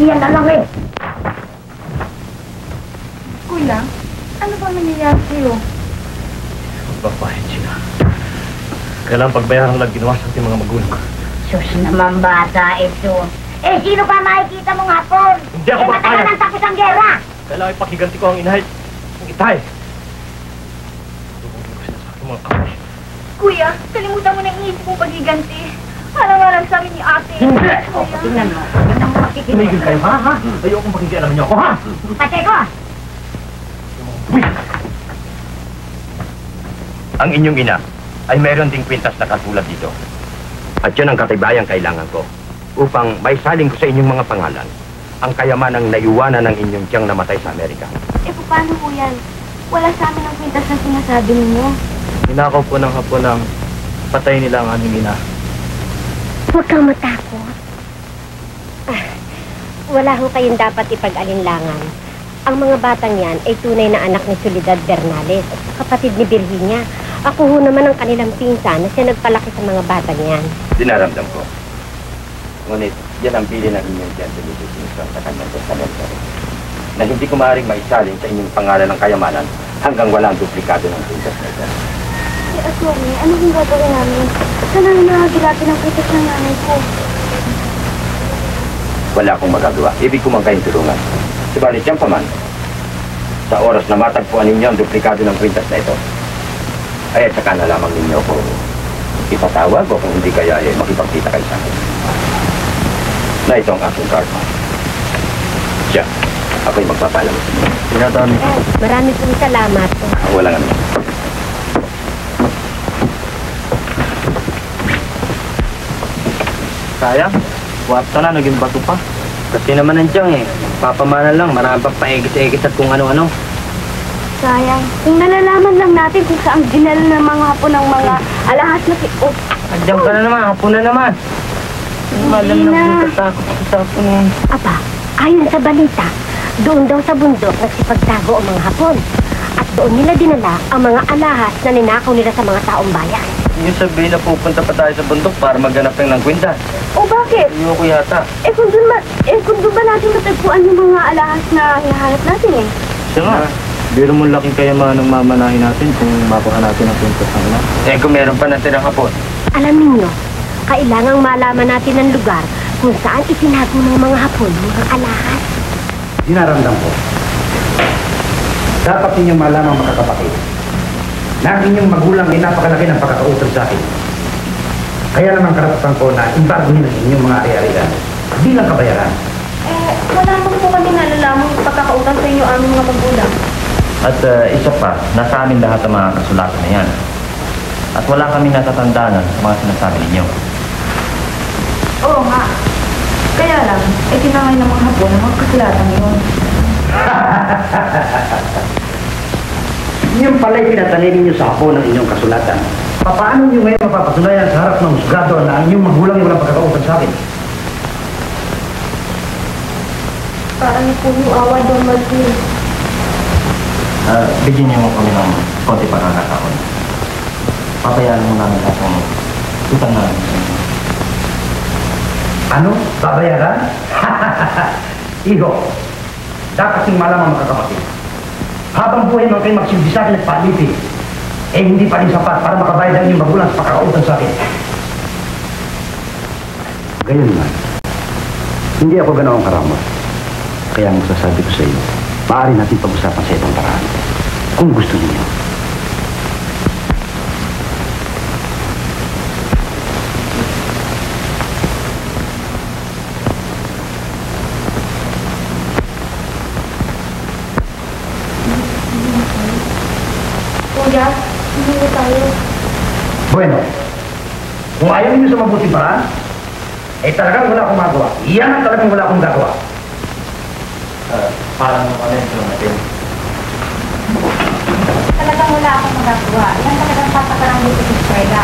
Iyan na lang eh. Kuya, ano ba nangyayari sa'yo? Magpapahit sila. Kailangan pagbayaran lang ginawa sa ating mga magulang. Sus naman bata ito. Eh, sino pa makikita mong hapon? Hindi ako matagal nang tapos ang gera. Kailangan ipakiganti ko ang inahay. Ang itay. sa mga kamay. Kuya, kalimutan mo na iisip mong paghiganti. Para nga lang sa amin ni ate. Hindi! Kuya. Tingnan mo. Tingnan mo makikinig. Tumigil kayo, ha? Ayokong makikialaman niyo ako, ha? Patay ko! Ang inyong ina ay meron ding kwintas na katulad dito. At yun ang katibayang kailangan ko upang may saling ko sa inyong mga pangalan ang kayamanang naiwanan ng inyong tiyang namatay sa Amerika. Eh, paano po yan? Wala sa amin ang kwintas na sinasabi ninyo. Ninakaw po ng hapon ng patay nila ang aming ina. Huwag kang matakot. Wala ho kayong dapat ipag-alinlangan. Ang mga batang yan ay tunay na anak ni Soledad Bernales, kapatid ni Virginia. Ako ho naman ang kanilang pinsan na siya nagpalaki sa mga batang yan. Dinaramdam ko. Ngunit yan ang pili ng inyong tiyan sa kanyang testamento na hindi ko maaaring maisalin sa inyong pangalan ng kayamanan hanggang walang duplikado ng kwintas na ito. Eh, Atty, ano kung gagawin namin? Sana nahagilapin ang kwintas ng nanay ko. Wala akong magagawa. Ibig ko man kayong tulungan. Subalit yan pa man, sa oras na matagpuan ninyo ang duplikado ng kwintas na ito, ay at saka na lamang ninyo ako ipatawag o kung hindi kaya ay makipagkita kayo sa akin. Na ito ang aking karma. Siya, ako'y magpapaalam sa inyo. Tinatawag niyo. Marami pong salamat. Wala nga naman. Sayang, buwata na, naging bato pa. Kasi naman nandiyan eh. Papamana lang, marami pang paegis-egis at kung ano-ano. Sayang. Kung nalalaman lang natin kung saan dinala ng mga hapon ng mga alahas na oh, Andiyan ka na naman, hapon na naman. Malam Hindi na na. kung tatakot ako sa hapon eh. Aba, ayon sa balita, doon daw sa bundok nagsipagtago ang mga Hapon. At doon nila dinala ang mga alahas na ninakaw nila sa mga taong bayan. Yung sabihin na pupunta pa tayo sa bundok para maghanap ng kwintas. oh bakit? Ayoko yata. Kung doon ba natin matagpuan yung mga alahas na hinahanap natin eh? Siya nga, biro mo laking kayaman ng mamanahin natin kung makuha natin ang kwintas ng ina. Eh kung meron pa natin ang hapon. Alam ninyo, kailangang malaman natin ang lugar kung saan itinago ng mga Hapon ang mga alahas. Dinaramdam ko. Dapat ninyong malamang makakapatid na ang inyong magulang ay napakalaki ng pagkakautang sa akin. Kaya naman karapatan ko na imbaguhin ang inyong mga ari-arian bilang kabayaran. Eh, wala naman po kami nalalaman pagkakautang sa inyo aming mga magulang. At isa pa, nasa amin lahat ang mga kasulatan na yan. At wala kami natatandaan sa mga sinasabi ninyo. Oo nga. Kaya lang, eh tinangay ng mga hapon ang mga kasulatan yun. Inyong pala'y pinatanin ninyo sa hapon ng inyong kasulatan. Paano niyo ngayon mapapatunayan sa harap ng husgado na ang inyong magulang ay walang pagkakautang sa akin? Parang po yung awa doon mag-i. Bigyan niyo mo kami ng konti pagkakataon. Papayaran mo namin lahat ng utang namin sa inyo. Ano? Babayaran? Iho, dapat yung malamang makakapatid. Habang buhay man kayo magsilbi sa akin at palitin, eh hindi pa rin sapat para makabayad ang inyong magulang sa pagkakautang sa akin. Ganyan naman. Hindi ako ganoong karamos. Kaya ang masasabi ko sa iyo, maaari natin pag-usapan sa ibang paraan. Kung gusto niyo. Kuya, hindi na tayo. Bueno, kung ayaw niyo sa mabuting paraan, eh talagang wala akong magawa. Iyan ang talagang wala akong gagawa. Parang ano yung natin. Talagang wala akong magagawa. Yan talagang papakarang dito sa eskwela.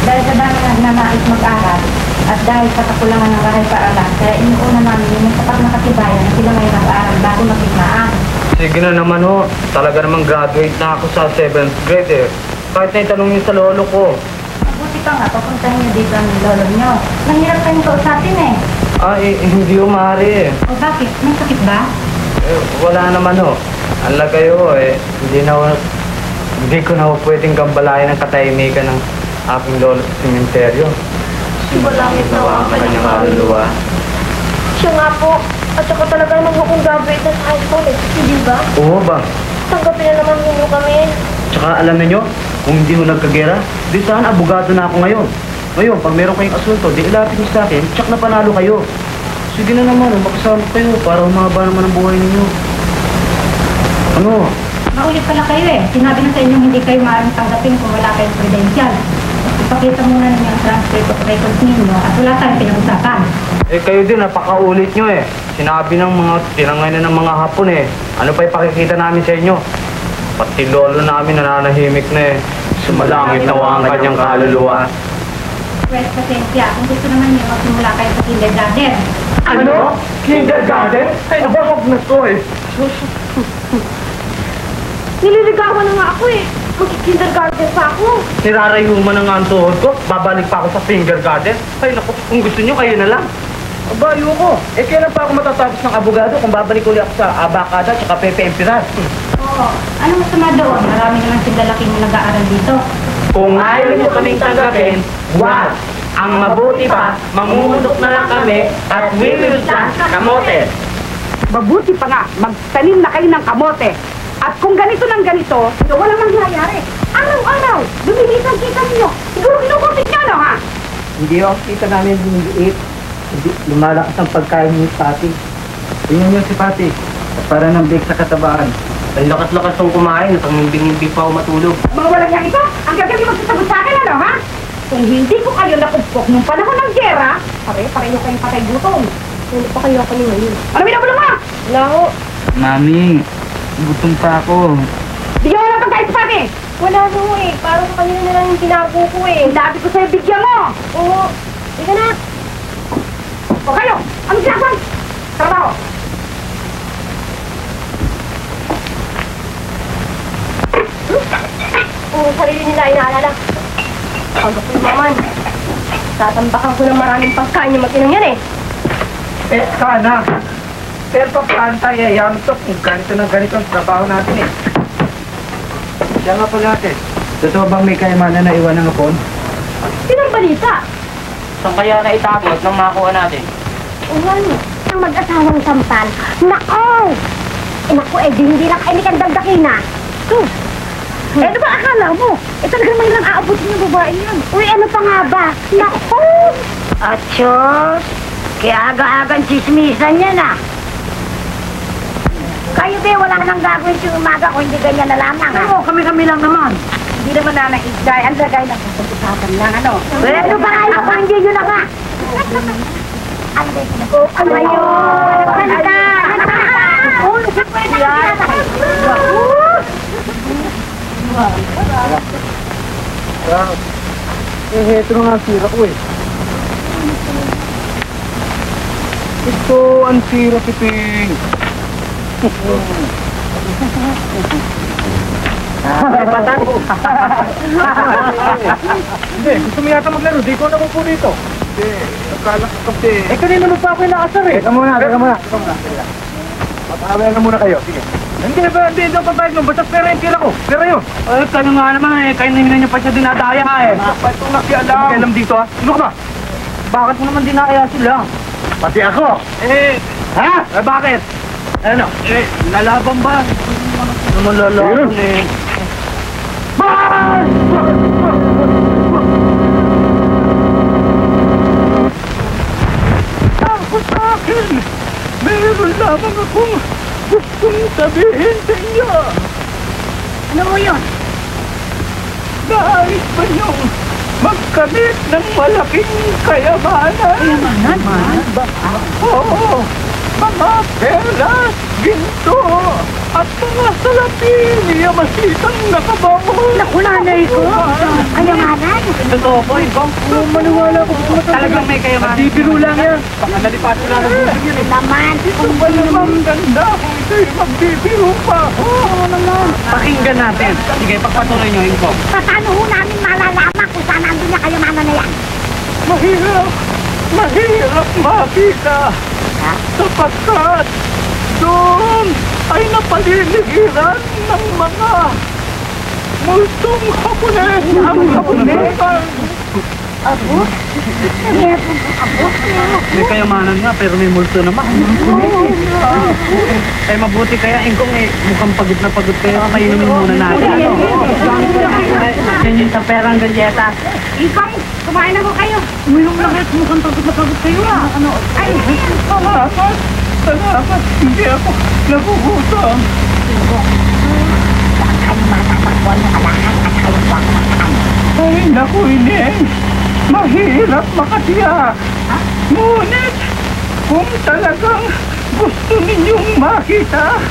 Dahil sa dami na nais mag-aral at dahil sa kakulangan ng bahay paaralan, kaya inuuna namin yung sapat na katibayan na sila ngayon mag-aaral bago magigmaan. Sige na naman ho. Talaga namang graduate na ako sa 7th grade eh. Kahit na itanong niyo sa lolo ko. Mabuti pa nga, papuntahin niyo dito ang lolo niyo. Nahirap kayong kausapin eh. Hindi ho maaari eh. O bakit? May sakit ba? Wala naman ho. Ala kayo eh. Hindi ko na ho pwedeng gambalayan ang katahimikan ng aking lolo sa sementeryo. Sibalangit na Nawa ang kanyang kaluluwa. Siya nga po. At saka talaga naman kung graduate na sa high school eh. Hindi ba? Oo ba? Tanggapin na naman ninyo kami. Tsaka alam niyo, Kung hindi ho nagkagera, di sana abogado na ako ngayon. Ngayon, pag meron kayong asunto, di ilapit niyo sa akin, tsak na panalo kayo. Sige na naman, makasama kayo para humaba naman ang buhay ninyo. Ano? Maulit pala kayo eh. Sinabi na sa inyo hindi kayo maaaring tanggapin kung wala kayong credential. Ipakita muna ninyo ang transcript of records ninyo at wala tayong pinag-usapan. Eh kayo din, napakaulit nyo eh. Sinabi ng mga tinangay na ng mga Hapon eh. Ano pa ipakikita namin sa inyo? Pati lolo namin nananahimik na eh. Sumalangit na ang kanyang kaluluwa. Well, pasensya. Kung gusto naman niyo, magsimula kayo sa kindergarten. Ano? Kindergarten? Ay, nabakog na to eh. Nililigawan na nga ako eh. Mag-kindergarten pa ako. Nirarayuman na nga ang tuhod ko. Babalik pa ako sa kindergarten. Ay, naku, kung gusto nyo, kayo na lang. Aba, ayoko. Eh, kailan pa ako matatapos ng abogado kung babalik ulit ako sa Abacada at Pepe Empiras? Oo. Ano masama doon? Marami naman sila lalaking nag-aaral dito. Kung ayaw nyo kaming tanggapin, wag! Ang mabuti pa, mamumutok na lang kami at we will plant kamote. Mabuti pa nga, magtanim na kayo ng kamote. At kung ganito ng ganito, walang mangyayari. Araw-araw, lumilis ang kita ninyo. Siguro kinukutit nyo, no, ha? Hindi ako kita namin lumiliit. Hindi, lumalakas ang pagkain ni Pati. Tingnan niyo si Pati. Para ng big sa katabaan. Ang lakas-lakas ng kumain at ang himbing-himbing pa ako matulog. Mga walang yang ito, ang gagaling magsasagot sa akin, ano, ha? Kung hindi ko kayo nakupok nung panahon ng gera, pare-pareho kayong patay gutom. Ano pa kayo ako ngayon? Ano minabulong mo? Wala ko. Mami, gutom pa ako. Bigyan mo lang pagkain sa Pati. Wala ko eh. Parang kanina na lang yung tinago ko eh. Labi ko sa'yo, bigyan mo. Oo. Ika na. O kayo, ano ginagawa? Trabaho. Kung sarili nila inaalala. Pag ako'y maman, tatambakan ko ng maraming pagkain yung matinong yan eh. Eh, sana. Pero pa planta, yayam to. Kung ganito na ganito ang trabaho natin eh. Siya nga po natin. Totoo bang may kayamanan na iwan ng hapon? Sinang balita? Saan kaya na itapos nang makuha natin? Uwan, ang mag-asawang sampal. Nako! Nako, di hindi lang kayo ni Kandagdakin na. Eh, ano ba akala mo? Eh, talagang may lang aabutin yung babae yan. Uy, ano pa nga ba? Nako! Atsyos! Kaya aga-agang chismisan yan ah. Kayo ba, wala nang gagawin yung umaga kung hindi ganyan na lamang ah. Oo, kami-kami lang naman. Hindi naman na nag-isday. Ang lagay ng pagkakapan lang, ano? Ano ba kayo kung hindi nyo na nga? Ano yun? Kanta! Eh, heto na nga ang sira ko eh. Ito ang sira, Piping. Hindi, gusto mo yata maglaro. Di ko naman po dito. Hindi, akala ko kasi... Eh, kanina mo pa ako inaasar eh. Teka muna. Mag-away na muna kayo. Sige. Hindi ako papayag nung. Basta pera yung tira ko. Pera yun. Ay, kayo nga naman eh. Kayo na niyo pa siya dinadaya eh. Ito nakialam. Alam dito ha. Ano ka ba? Bakit mo naman dinaya sila? Pati ako. Eh, Ha? eh bakit? Ano? Eh, lalaban ba? Naman lalaban eh. Ako sa akin. Meron lamang akong gustong sabihin sa inyo. Ano mo yun? Nais ba niyong magkamit ng malaking kayamanan? Kayamanan? Oo. Mga perlas, ginto, at mga salapin, yamasitang nakabango. Naku, nanay ko. Kayamanan? Totoo po, Ibong. Maniwala ko po Talagang may kayamanan. Bibiro lang yan. Baka nalipat sila ng buhay yun eh. Naman. Ito ba namang ganda kung ito'y magbibiro pa? Oo naman. Pakinggan natin. Sige, pagpatuloy nyo, Ibong. Paano ho namin malalaman kung saan nandun yung kayamanan na yan? Mahirap makita. Sapagkat doon ay napaliligiran ng mga multong Hapones. Ang Haponesan. May kayamanan nga, pero may multo naman. Eh, mabuti kaya, Ingkong eh. Mukhang pagod na pagod kayo. Kainumin muna natin. isang perang galyeta. Ipang, kumain na ko kayo. Uminom lang kayo, mukhang takot na takot kayo Ano? Ay, Salamat. Hindi ako nagugutom. Ay, naku, Ineng. Mahirap makatiyak. Ngunit, kung talagang gusto ninyong makita,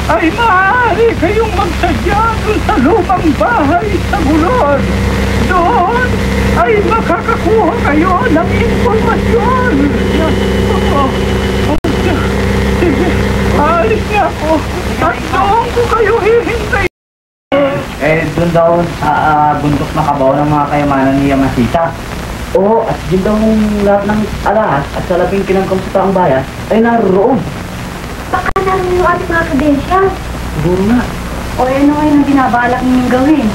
ay maaari kayong magsadya dun sa lumang bahay sa Gulod. Doon ay makakakuha kayo ng impormasyon. Sige, alis niya ako at doon ko kayo hihintay. Doon daw sa bundok na kabaw ng mga kayamanan ni Yamasita. Oo, at yun daw lahat ng alahas at sa labing kinangkong sa taong bayan ay naroon. Baka naroon yung ating mga kadensya. Siguro nga. O ano ngayon ang binabalak ninyong gawin?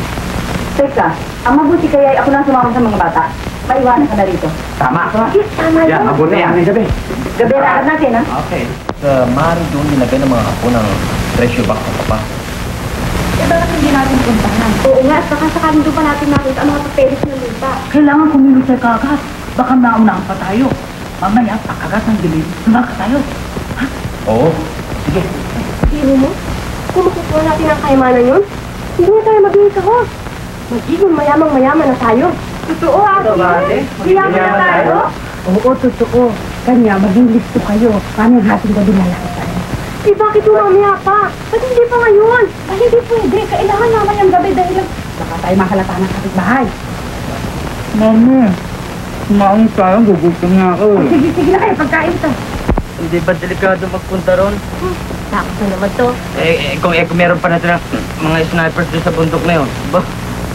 Teka, ang mabuti kaya ay ako na sumama sa mga bata. Maiwanan ka na rito. Tama. Yes, tama yun. Yan, mabuti yan. Gabi. Gabi lahat natin, ha? Okay. Maaaring doon nilagay ng mga apo ng treasure box ng papa. Eh, bakit hindi natin puntahan? Oo nga, at saka sakaling doon pa natin nakita ang mga papeles ng lupa. kailangan kumilos sa kagat. Baka maunaan pa tayo. Mamaya, pagkagat ng dilim, sumaka tayo. Oo. Sige. Sino mo? Kung makukuha natin ang kayamanan yun, hindi na tayo mag-iisa ko. Magiging mayamang-mayaman na tayo. Totoo, ate. Mayaman na tayo. Oo, totoo. Kanya, maging listo kayo. Paano natin gabi na lang tayo? Eh, bakit umamaya pa? Ba't hindi pa ngayon? Ay, hindi pwede. Kailangan naman yung gabi dahil Baka tayo mahalata ng kapitbahay. Mami, kumain tayo, gugutom na ako. Sige na kayo, pagkain to. Hindi ba delikado magpunta ron? Tapos na naman to. Kung meron pa natin mga snipers doon sa bundok na yun. Ba,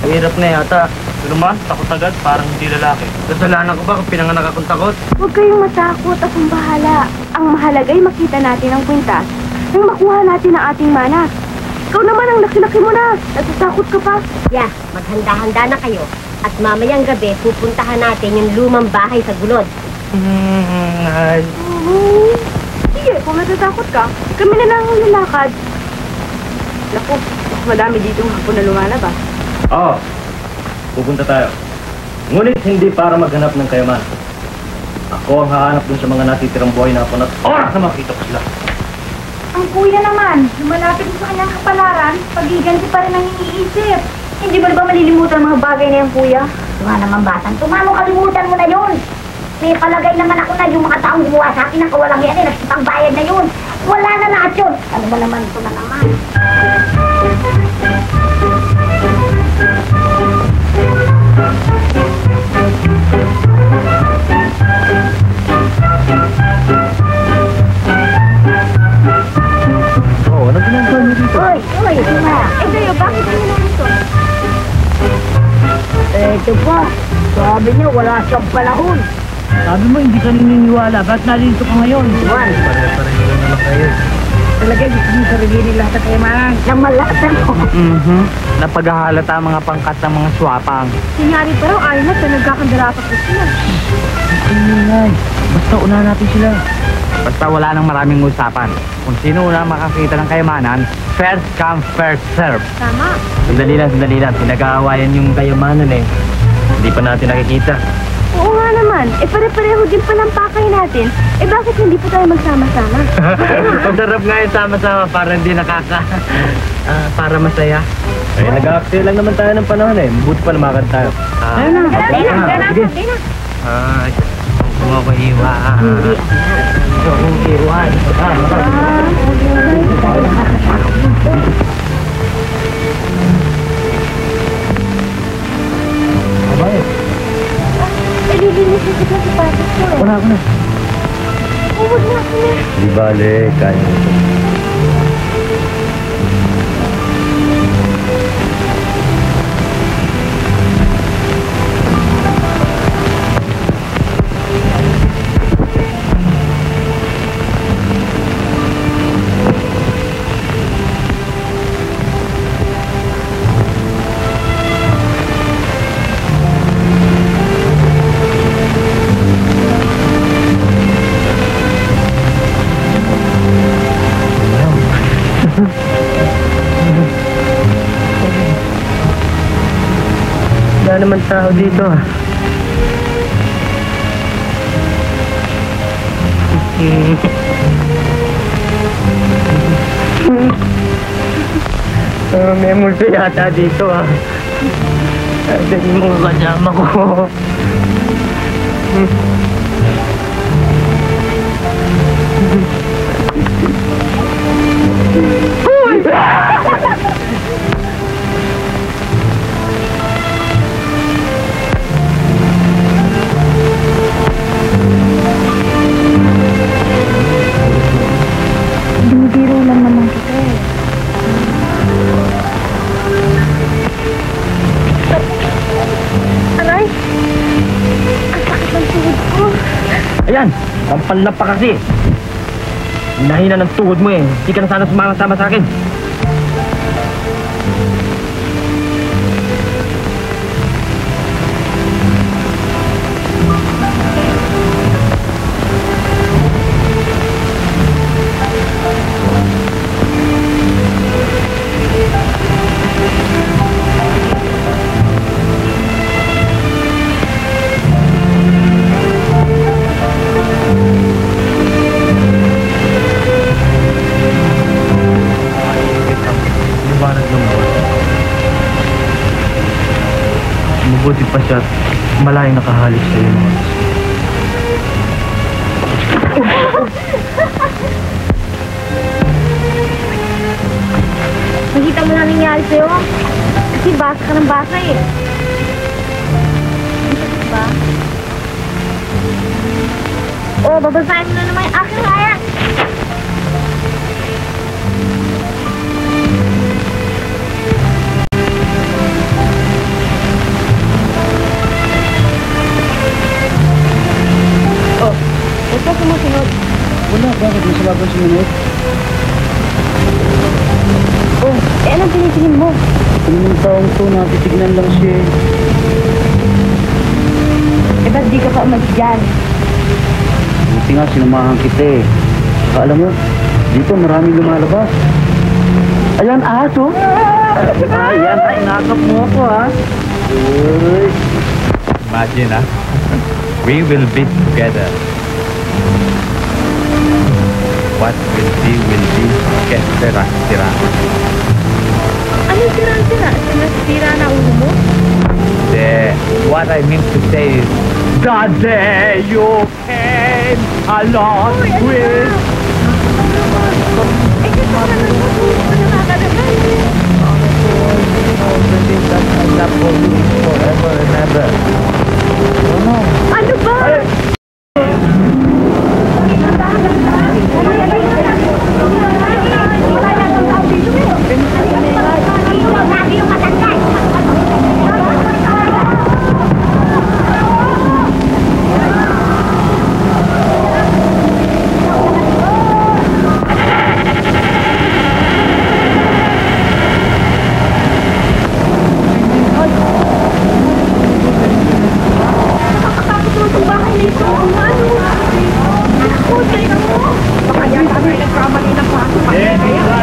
hirap na yata. Pero man, takot agad, parang hindi lalaki. Kasalanan ko ba kung pinanganak akong takot? huwag kayong matakot. Akong bahala. Ang mahalaga ay makita natin ang kwintas nang makuha natin ang ating mana. Ikaw naman ang laki-laki mo na. Natatakot ka pa. Yeah, maghanda-handa na kayo. At mamayang gabi, pupuntahan natin yung lumang bahay sa Gulod. Ay, Sige, kung natatakot ka, kami na lang ang lalakad. Naku, mas madami dito ng hapon na lumalabas. Oo. Pupunta tayo. Ngunit hindi para maghanap ng kayaman. Ako ang hahanap dun sa mga natitirang buhay na apo at oras na makita ko sila. Ang kuya naman, lumalapit sa kanyang kapalaran, pagiganti pa rin ang iniisip. Hindi ba malilimutan mga bagay na yan, kuya? Nga naman batang, tumamo kalimutan mo na yun. May palagay naman ako na yung mga taong gumawa sa akin ng kawalang yan, nagsipagbayad na yun. Wala na lahat yun. Ano ba naman ito na naman? Oo, ano ginagawa niyo dito? Uy, ito na. Eh, kayo, bakit kayo narito? Ito po. Sabi niya, wala siyang panahon. Sabi mo, hindi ka naniniwala. Ba't nalito ka ngayon? Juan, Pare-pareho lang naman kayo. Talaga, gusto mo sarili lahat ng kayamanan. namalatan ko. napaghahalata ang mga pangkat ng mga swapang. Sinyari pa raw, ayaw na, nagkakandara pa po sila. Ingay. Basta una natin sila. Basta wala nang maraming usapan. Kung sino una makakita ng kayamanan, first come, first serve. Tama. Sandali lang. Pinag-aawayan yung kayamanan eh. Hindi pa natin nakikita. Oo nga naman. Eh, pare-pareho din palang pakay natin. Eh, bakit hindi pa tayo magsama-sama? Masarap nga yung sama-sama para hindi para masaya. Eh, nag-aaktiyo lang naman tayo ng panahon eh. Buti pa lumakad tayo. Sige na. Ay, kung ako iwan. Kung ako iwan. Abay, Eh, lilinis na kita sa patos ko. wala ko na. Huwag na ako na. Di bale, kaya mo ito. Wala naman tao dito. May multo yata dito ah. Sabi mo kasama ko. Binibiro lang naman kita eh. Aray! Ang sakit ng tuhod ko. Ayan, sampal na pa kasi. Hinahina ng tuhod mo eh. Hindi ka na sana sumasama sa akin. Liwanag ng buwan. Mabuti pa siya, malayang nakahalik sa iyo. Nakita mo na nangyari sa'yo? Kasi basa ka ng basa eh. Diba? Oh, babasahin mo na naman yung aking raya. Oh, ba't ka sumusunod? Wala, bakit mo sa bagong sumunod? Oh, eh anong tinitingin mo? Yung taong to, natitignan lang siya eh. Eh ba't di ka pa umalis dyan? Buti nga, sinamahan kita eh. Saka alam mo, dito maraming lumalabas. Ayan, aso. Ayan, ay nakap mo ako ha. Uy. Imagine, ah. We will be together. What will be, sira. Anong sira-sira? Sinasira na ulo mo? What I mean to say is, the day you came along with... Eh kasi naman mo, nakakadaman. Forever and ever. Ano ba?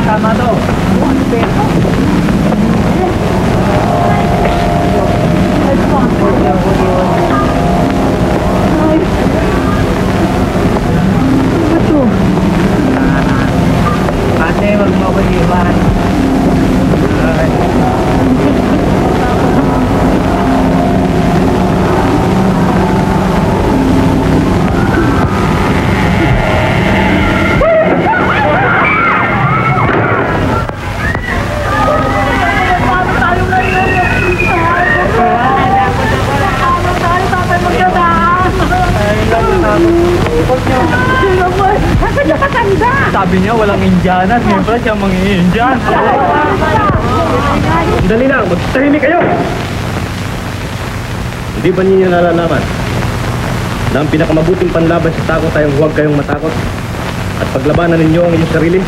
Tama to. Ate, wag mo ako iwan. Sabi niya walang Indiana, siyempre siya mang-Indian. Dali lang, magtahimik kayo! Hindi ba ninyo nalalaman na ang pinakamabuting panlaban sa takot ay huwag kayong matakot at paglabanan ninyo ang inyong sarili?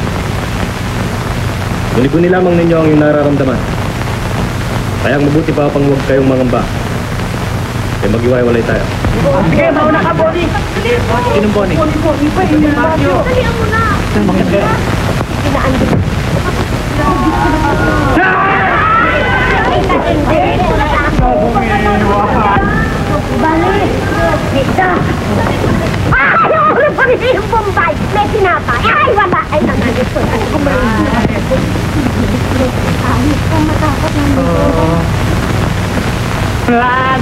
Guni-guni lamang ninyo ang inyong nararamdaman. Kaya ang mabuti pa pang huwag kayong mangamba. Kaya mag-iwalay tayo. Sige, mauna ka, Bonnie. Sinong Bonnie? Bonnie pa, yung Mario. Dalihan mo na. Pinaan din. Ay, hindi.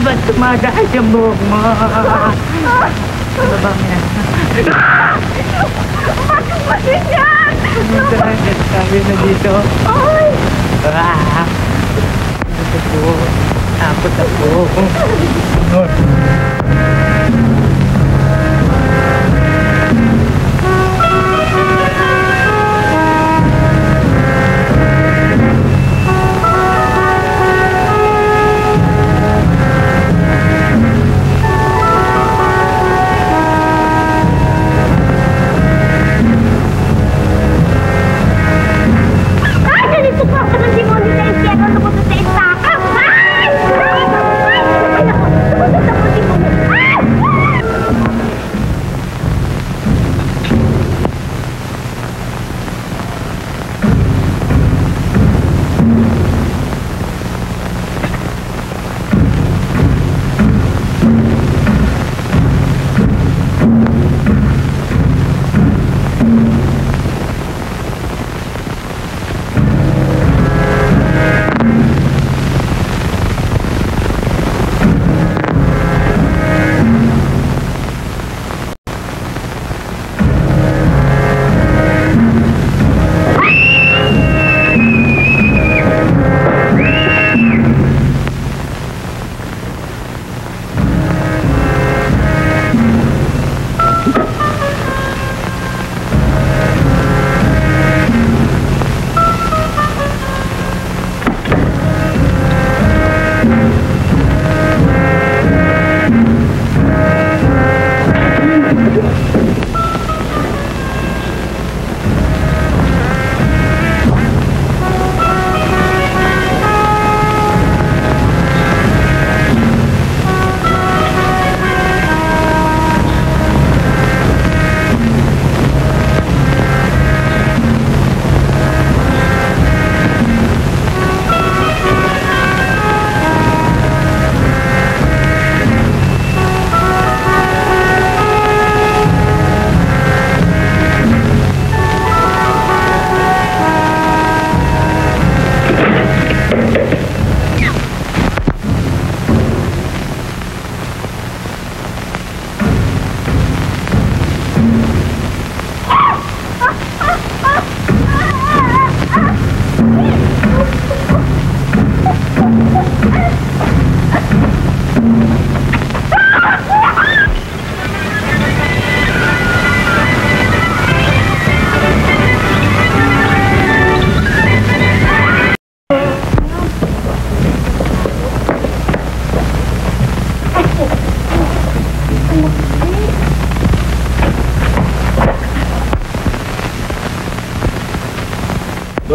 Ba't tumadaan yung buhok mo? Ano bang yan? Bakit masin yan? Bakit sabi na dito? Ay! Takot ako.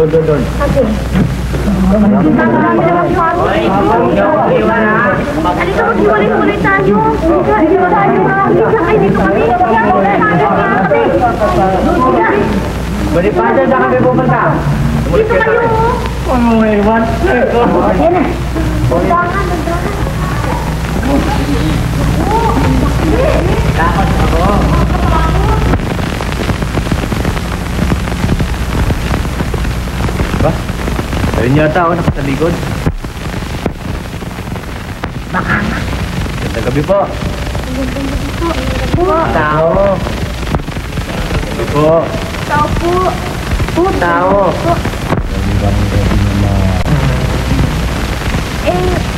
Doon. Halika, maghiwalay-hiwalay tayo. Halika tayo. Halika kayo dito kami. Balipada na kami pupunta. Dito kayo. Oh my God. Ayan na. Dandahan. Takot ako. Ba? Ayun yata ako nakataligod. Baka nga. Ganda gabi po. Tao. Gabi po. Tao po. Tao.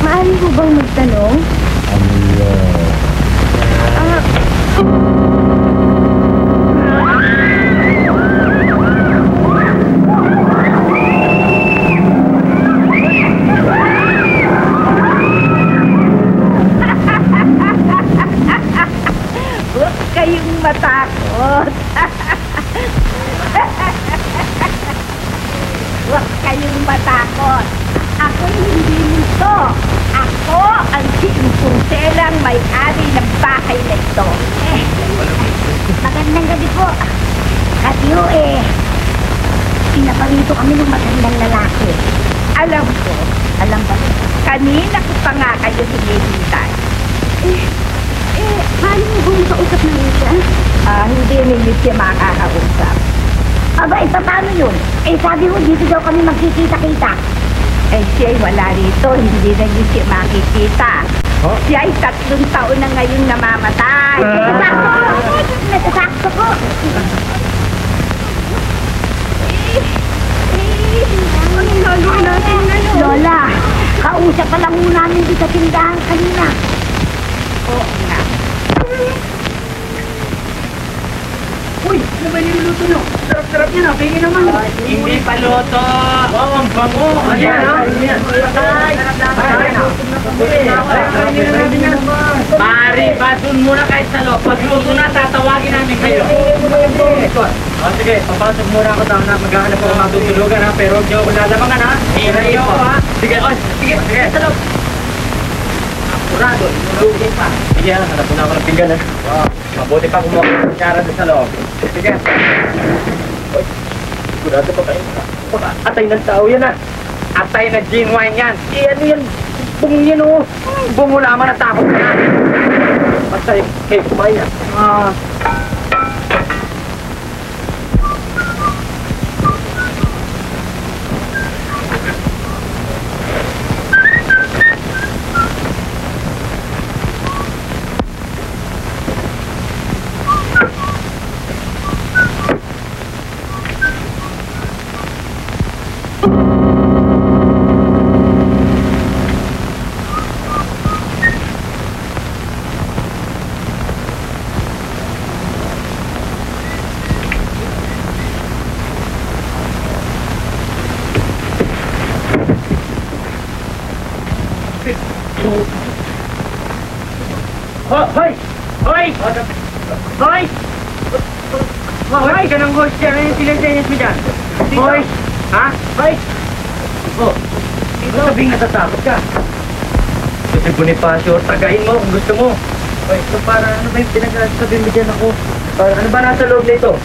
Maaari ko bang magtanong? Huwag kayong matakot. Huwag kayong matakot. Ako'y hindi nito. Ako ang sinusunselang may-ari ng bahay na ito. Magandang gabi po. Katiyo pinaparito kami ng magandang lalaki. Alam ko, alam ba? Kanina ko pa nga kayo hinihintay. Paano mo kung kausap namin siya? Hindi ninyo siya makakausap. Aba, paano yun? Sabi mo, dito daw kami magkikita-kita. Eh, siya'y wala rito. Hindi na niyo siya makikita. Siya'y 3 taon na ngayon namamatay. Sakto ko! Sakto ko! Lola, kausap pa lang muna namin dito sa tindahan kanina. Oo nga. Uy, ano ba niluluto nyo? Sarap-sarap yan, pingin naman. Hindi pa luto. Oo, ang bango. Ayan, Pare, doon muna kayo sa loob. Pag luto na, tatawagin namin kayo. Sige, papasok muna ako tama na maghahanap ako ng matutulugan ha, pero huwag niyo ako lalamangan ha. Hindi ako ha. Sige, sige, sa loob. Apurado, inulugin pa. Sige, hanap na ako ng pinggan ha. Mabuti pa kumuha ko ng kutsara doon sa loob. Sige. Uy, sigurado pa kayo. Baka atay ng tao yan ha. Atay na gin wine yan. Ano yan? Bungo yan o. Bungo lamang na takot ka na. Basta kayo kumain ha. Hoy! Hoy! Hoy! Hoy ka ng host dyan. Ano yung silensenyas mo dyan? Hoy! Ha? Hoy! Oh, ito sabing natatakot ka. Ito si Bonifacio, tagain mo kung gusto mo. Hoy, so para ano ba yung pinagsasabi mo dyan ako? Ano ba nasa loob nito?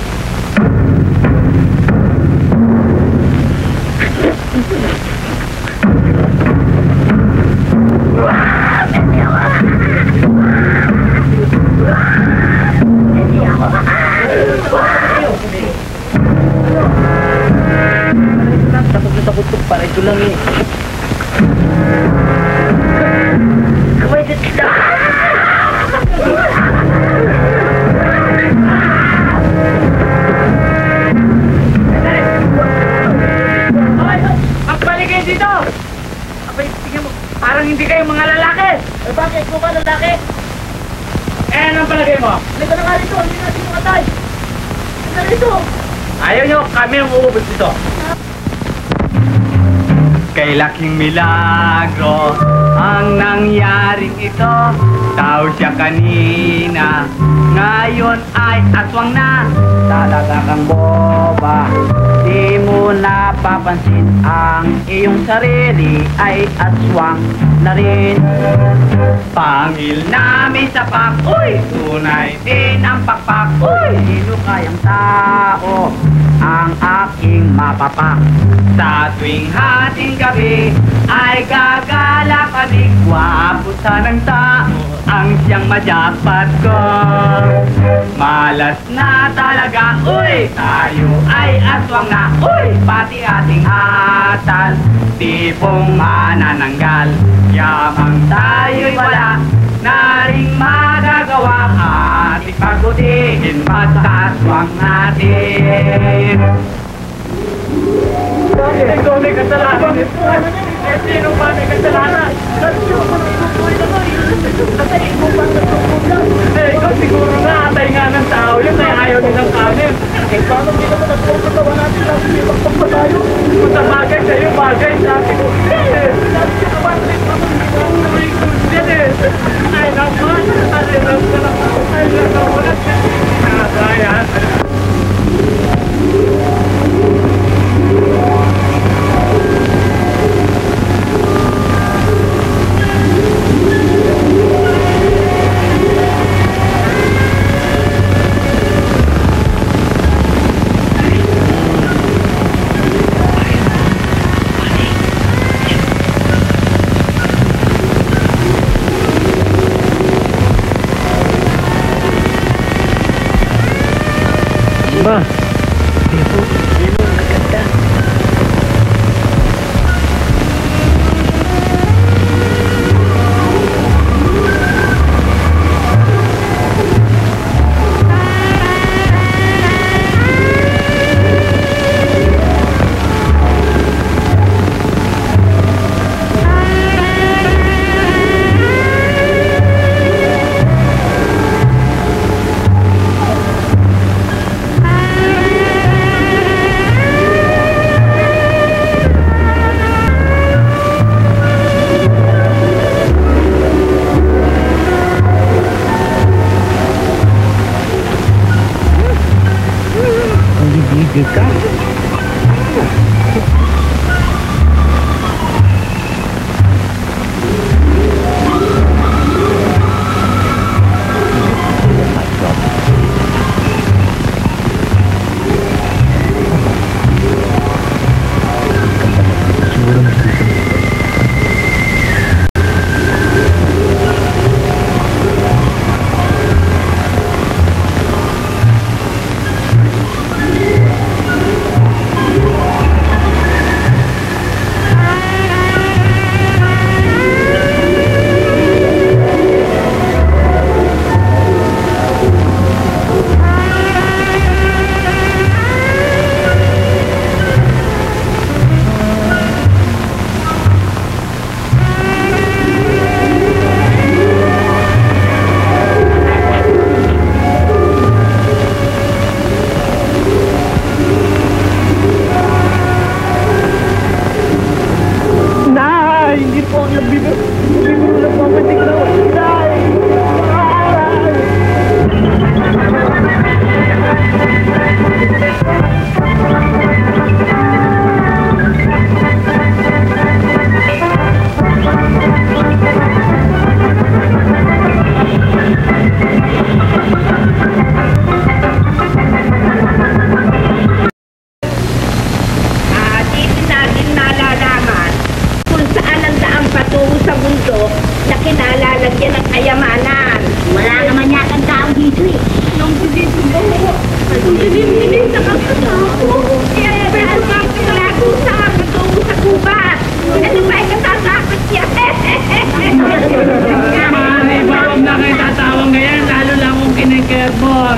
Takot na takot ko, para ito lang eh. Kamay sa tila! Magbalik kayo dito! Abay, tingnan mo. Parang hindi kayo mga lalaki. Eh bakit? Kung ka lalaki? Eh, anong palagay mo? Hindi ka na nga rito, hindi natin makatay. Hindi ka rito. Ayaw nyo, kami ang uubos dito. Kay laking milagro ang nangyaring ito. Tao siya kanina, ngayon ay aswang na. Talaga kang boba, di mo napapansin ang iyong sarili ay aswang na rin. Pangil namin sa uy, tunay din ang pakpak. Uy, sino kayang tao ang aking mapapak? Sa tuwing hating gabi ay gagala kami. Gwapo sanang tao ang siyang majapat ko. Malas na talaga, uy, tayo ay aswang na. Uy, pati ating atal, tipong manananggal. Yamang tayo'y wala na rin magagawa. Ating pagbutingin mataswang natin. Ikaw may kasalanan. Eh, sino ba may kasalanan? Eh, ikaw siguro nga, atay nga ng tao yun, ay ayaw din ng kanin. Eh, paano hindi naman nagpapatawa natin natin may magpagpa tayo? Kung sa bagay sa'yo, bagay sa atin. Eh, sabi ka naman, yan eh. Ay, naman, ay, naman, ayan. Bibiro nagpapatik na ako. Day! Dito natin nalalaman kung saan ang daang patungo sa mundo na kinalalagyan ng kayamanan. Wala naman yata ang tao dito eh. Nung dito mo, dilim-dilim sa kapatao. Kaya pwede kang pinalago sa patungo sa gubat. Ano ba ay katatakot siya? Mami, bawag na kayo tatawang ngayon, lalo lang kung kinikebor.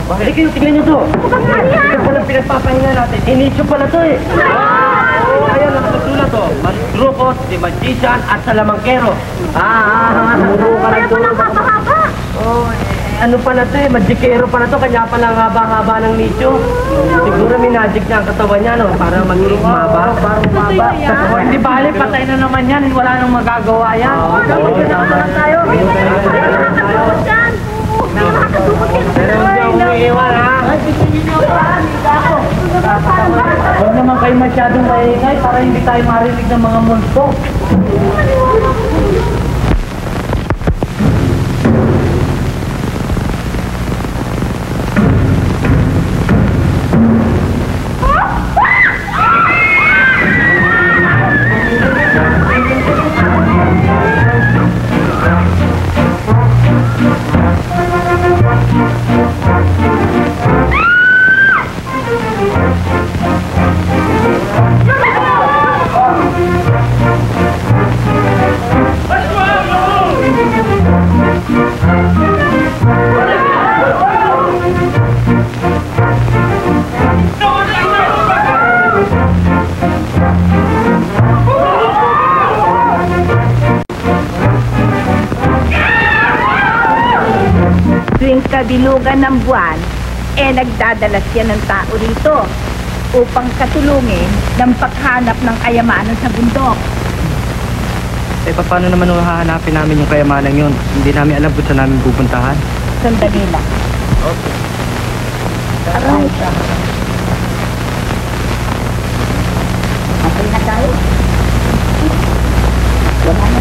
Bakit kayo tignan nyo to? Ito palang pinagpapahinga natin. Inicho pala to eh. Ayan, nakasulat to. Mandrukos, si Magician at Salamangkero. Muro ka lang to. Ano pala to eh, magikero pala to, kanya pala ang haba-haba ng nicho. Siguro may magic niya ang katawan niya, no? Para magiging maba. Hindi bali, patay na naman yan. Wala nang magagawa yan. Pero hindi ako umiiwan, ha? Huwag naman kayo masyadong maingay para hindi tayo marinig ng mga multo. Tuwing kabilugan ng buwan, nagdadala siya ng tao rito upang katulungin ng paghanap ng kayamanan sa bundok. Eh, paano naman hahanapin namin yung kayamanan yun? Hindi namin alam kung saan namin pupuntahan. Sandali lang. Okay. Aray. Okay na tayo.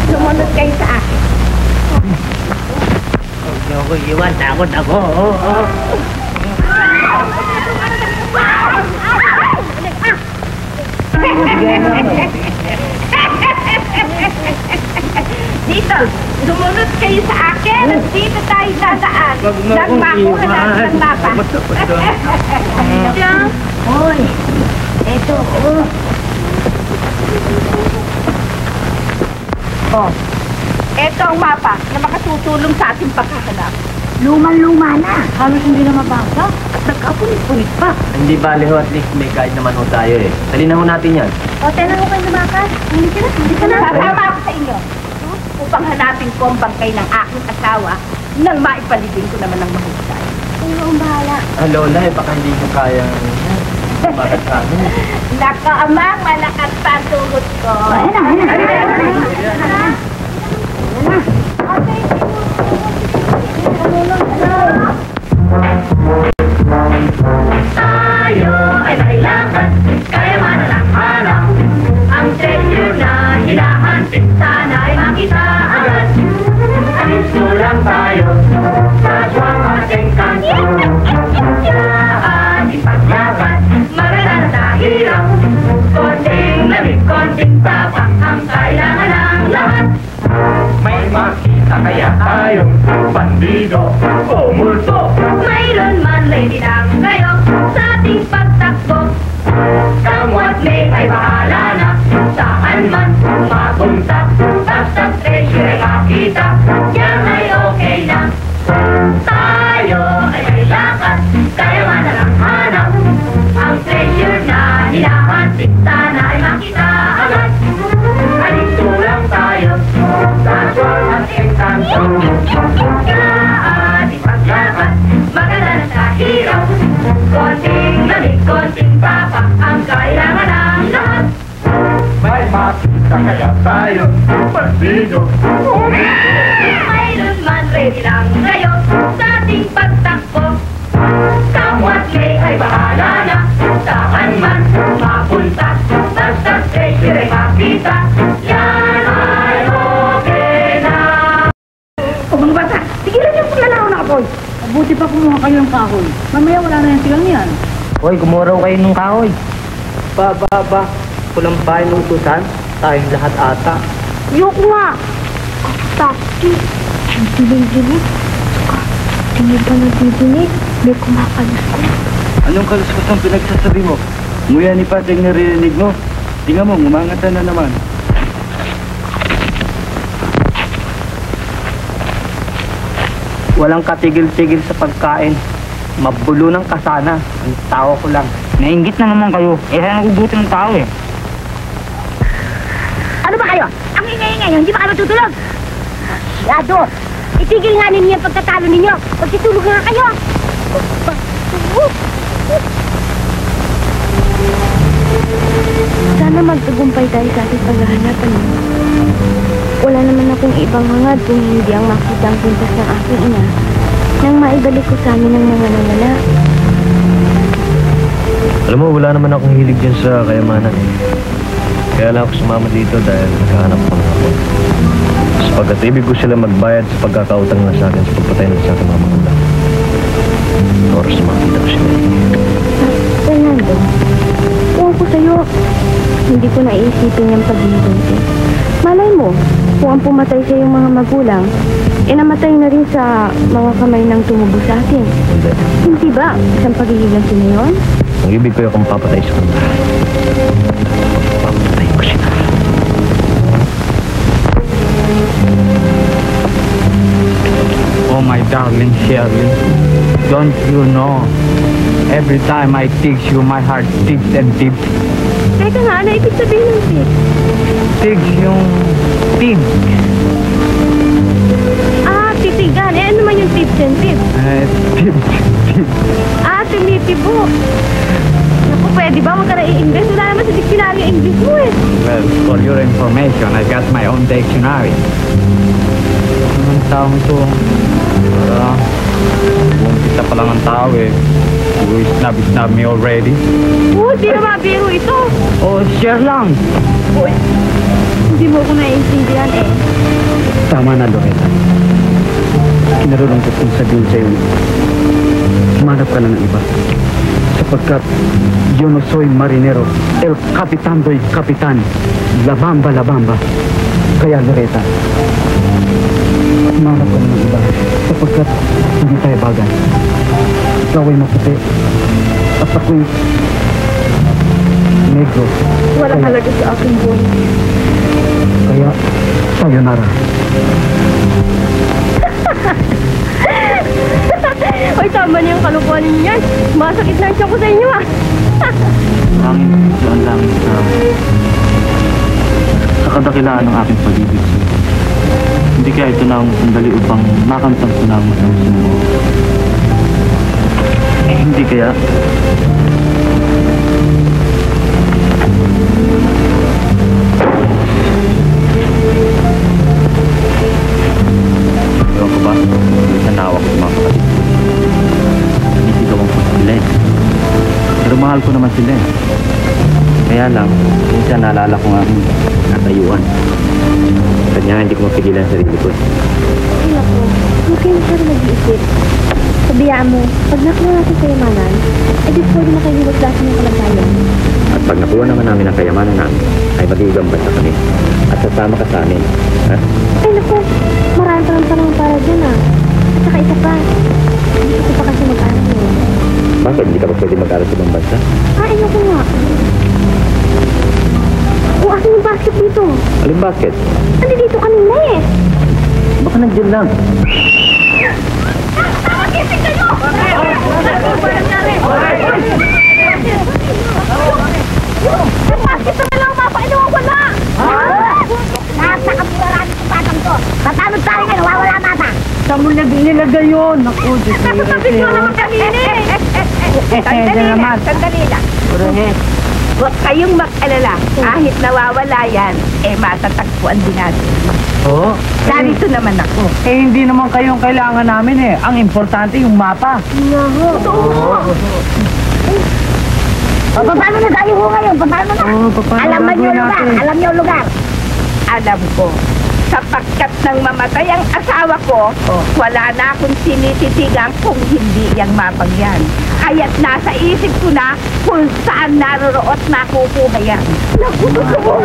Sumunod kayo sa akin. Huwag niyo ako iwan. Takot ako. Dito, sumunod kayo sa akin at dito tayo dadaan. Nagmakuha natin ng mapa. Hoy, eto, oh. Eto ang mapa na makatutulong sa ating paghahanap. Lumang-luma na. Halos hindi na mabasa at nagkapunit-punit pa. Hindi bali ho, at least may guide naman ho tayo eh. Talina ho natin yan. O, tenang ko kayo lumakas. Hindi ka na. Sasama ako sa inyo. Upang hanapin ko ang bangkay ng aking asawa nang maipalibing ko naman ng mahusay. Ano ang bahala? Lola, eh, baka hindi mo kaya bakit sa amin. Nakaamang malakas pa ang tuhod ko. Tayo ay kailangan, kaya man lang hanap. Ang treasure na hinahanap, sana ay makita agad. Ang sulang tayo. tayo sa aswang ating kanto. Yaan ipaglaban, magalan sa hirap. Konting lamig, konting tapak ang kailangan ng lahat. May makita kaya tayong bandido o multo. Mayroon man lady lang kayo sa ating pagtakbo. Kamwat may ay bahala na saan man mapunta. Basta treasure ay makita, yan ay okay na. Tayo ay may lakas, kaya man na lang hanap. Ang treasure na hinahantik, sana ay makita agad. Halito lang tayo sa aswang ating kanto. Kaya ipaglakad, maganda na sa hirap. Konting lamig, konting tapak ang kailangan ng lahat. May makita kaya tayong bandido o multo. Mayroon man ready lang kayo sa ating pagtakbo. Kamwat may ay bahala na saan man mapunta. Basta treasure ay makita, yan ay okay na. O mga bata, tigilan niyo kung lalaw na kapoy. Mabuti pa kumuha kayo ng kahoy. Mamaya wala na yung silang yan. Hoy, kumuha raw kayo ng kahoy. Ba. Kulang ba yung utusan? Tayong lahat ata. Ayoko nga. Taki. Dinig-dinig. Tingin pa nagdidinig. May kumakalas ko. Anong kaluskos ang pinagsasabi mo? Nguya ni Pating narinig mo. Tingnan mo, ngumangatan na naman. Walang katigil-tigil sa pagkain. Mabulo ng kasana. Ang tao ko lang. Nainggit na naman kayo. Eh, nagubuti ng tao eh. Ano ba kayo? Ang ingay-ingay, hindi ba kayo matutulog? Masyado! Itigil nga ninyo ang pagtatalo ninyo. Pagtitulog nga kayo. Sana magtagumpay tayo sa ating paghahanapan mo. Wala naman akong ibang hangad kung hindi ang makita ang pintas ng aking ina nang maibalik ko sa amin ang mga nanala. Alam mo, wala naman akong hilig dyan sa kayamanan. Kaya lang ako sumama dito dahil naghahanap ko ng ako. Sapagkat ibig ko sila magbayad sa pagkakautang na sa akin sa pagpatay na sa akin mga magulang. Oras na makita ko sila. Fernando, kung ako sa'yo, hindi ko naiisipin yung paghihintay. Malay mo, kung ang pumatay sa yung mga magulang, namatay na rin sa mga kamay ng tumubo sa atin. Hindi. Hindi ba? Isang paghihiganti na yun? Ang ibig ko yung kung papatay sa kanila. Papatay ko sila. Oh my darling Shirley, don't you know? Every time I teach you, my heart dips and dips. Teka nga, ano ibig sabihin ng tip? Tigs yung tig. Ah, titigan. Eh, ano naman yung tips and tips? Tigs. Ah, tumitibo. Naku, pwede ba? Huwag ka na i-English. Wala naman sa dictionary ang English mo eh. Well, for your information, I got my own dictionary. Anong taong to? Buong kita pa lang ang tao eh. You snub me already. Di na mabiro ito. Oh, share lang. Uy, hindi mo ko naiintindihan eh. Tama na, Loretta. Kinarulungkot kong sabihin sa'yo. Humanap ka na ng iba. Sapagkat, yo no soy marinero. El Capitan doy Kapitan. La Bamba, La Bamba. Kaya, Loretta, humanap ka na ng iba. Sapagkat, hindi tayo bagay. Ikaw ay maputi. At ako'y negro. Walang halaga sa aking buhay. Kaya, sayonara. Hoy, tama na yung kalukuhan ninyo yan. Masakit na ang tiyan ko sa inyo ah. Doon lang sa kadakilaan ng aking pag-ibig sa'yo. Hindi kaya ito na ang sandali upang makamtang ko na ang masamsin mo. Hindi kaya ewan ko ba? Minsan naawa ko sa mga kapatid ko. Nanisigawan ko sa sila eh. Pero mahal ko naman sila eh. Kaya lang, minsan naalala ko nga ang natayuan. Kanya hindi ko mapigilan sa sarili ko. Ay, naku. Huwag kayo masyado nag-iisip. Sabihan mo, pag nakuha natin kayamanan, di pwede na kayo maglasin ng kalagayan. At pag nakuha naman namin ang kayamanan namin, ay mag-iigambas na kami. At sasama ka sa amin. Ha? Ay naku, marami pa lang panahon para dyan At saka isa pa, hindi ko pa kasi mag-aral yun. Bakit? Hindi ka ba pwede mag-aral sa ibang bansa? Ayun ko nga. Asan yung basket dito? Aling basket? Dito kanina Baka nandiyan lang. Gising kayo! Yung basket na lang wala! Nasa kapurarami ng batang to. Tatanod tayo nga, nawawala mata. Saan mo nilagay yun? Naku, Diyos Nasa sabi ko naman kanina Sandali lang. Huwag kayong mag-alala. Kahit nawawala yan, matatagpuan din natin. Oo. Narito naman ako. Hindi naman kayong kailangan namin Ang importante yung mapa. Paano na tayo ngayon? Paano na? Alam niyo lugar. Alam niyo lugar. Alam ko. Sapagkat nang mamatay ang asawa ko, wala na akong sinititigan kung hindi yung mapang yan. Kaya't nasa isip ko na kung saan naroroot nakukuha yan. Nakukuha mo!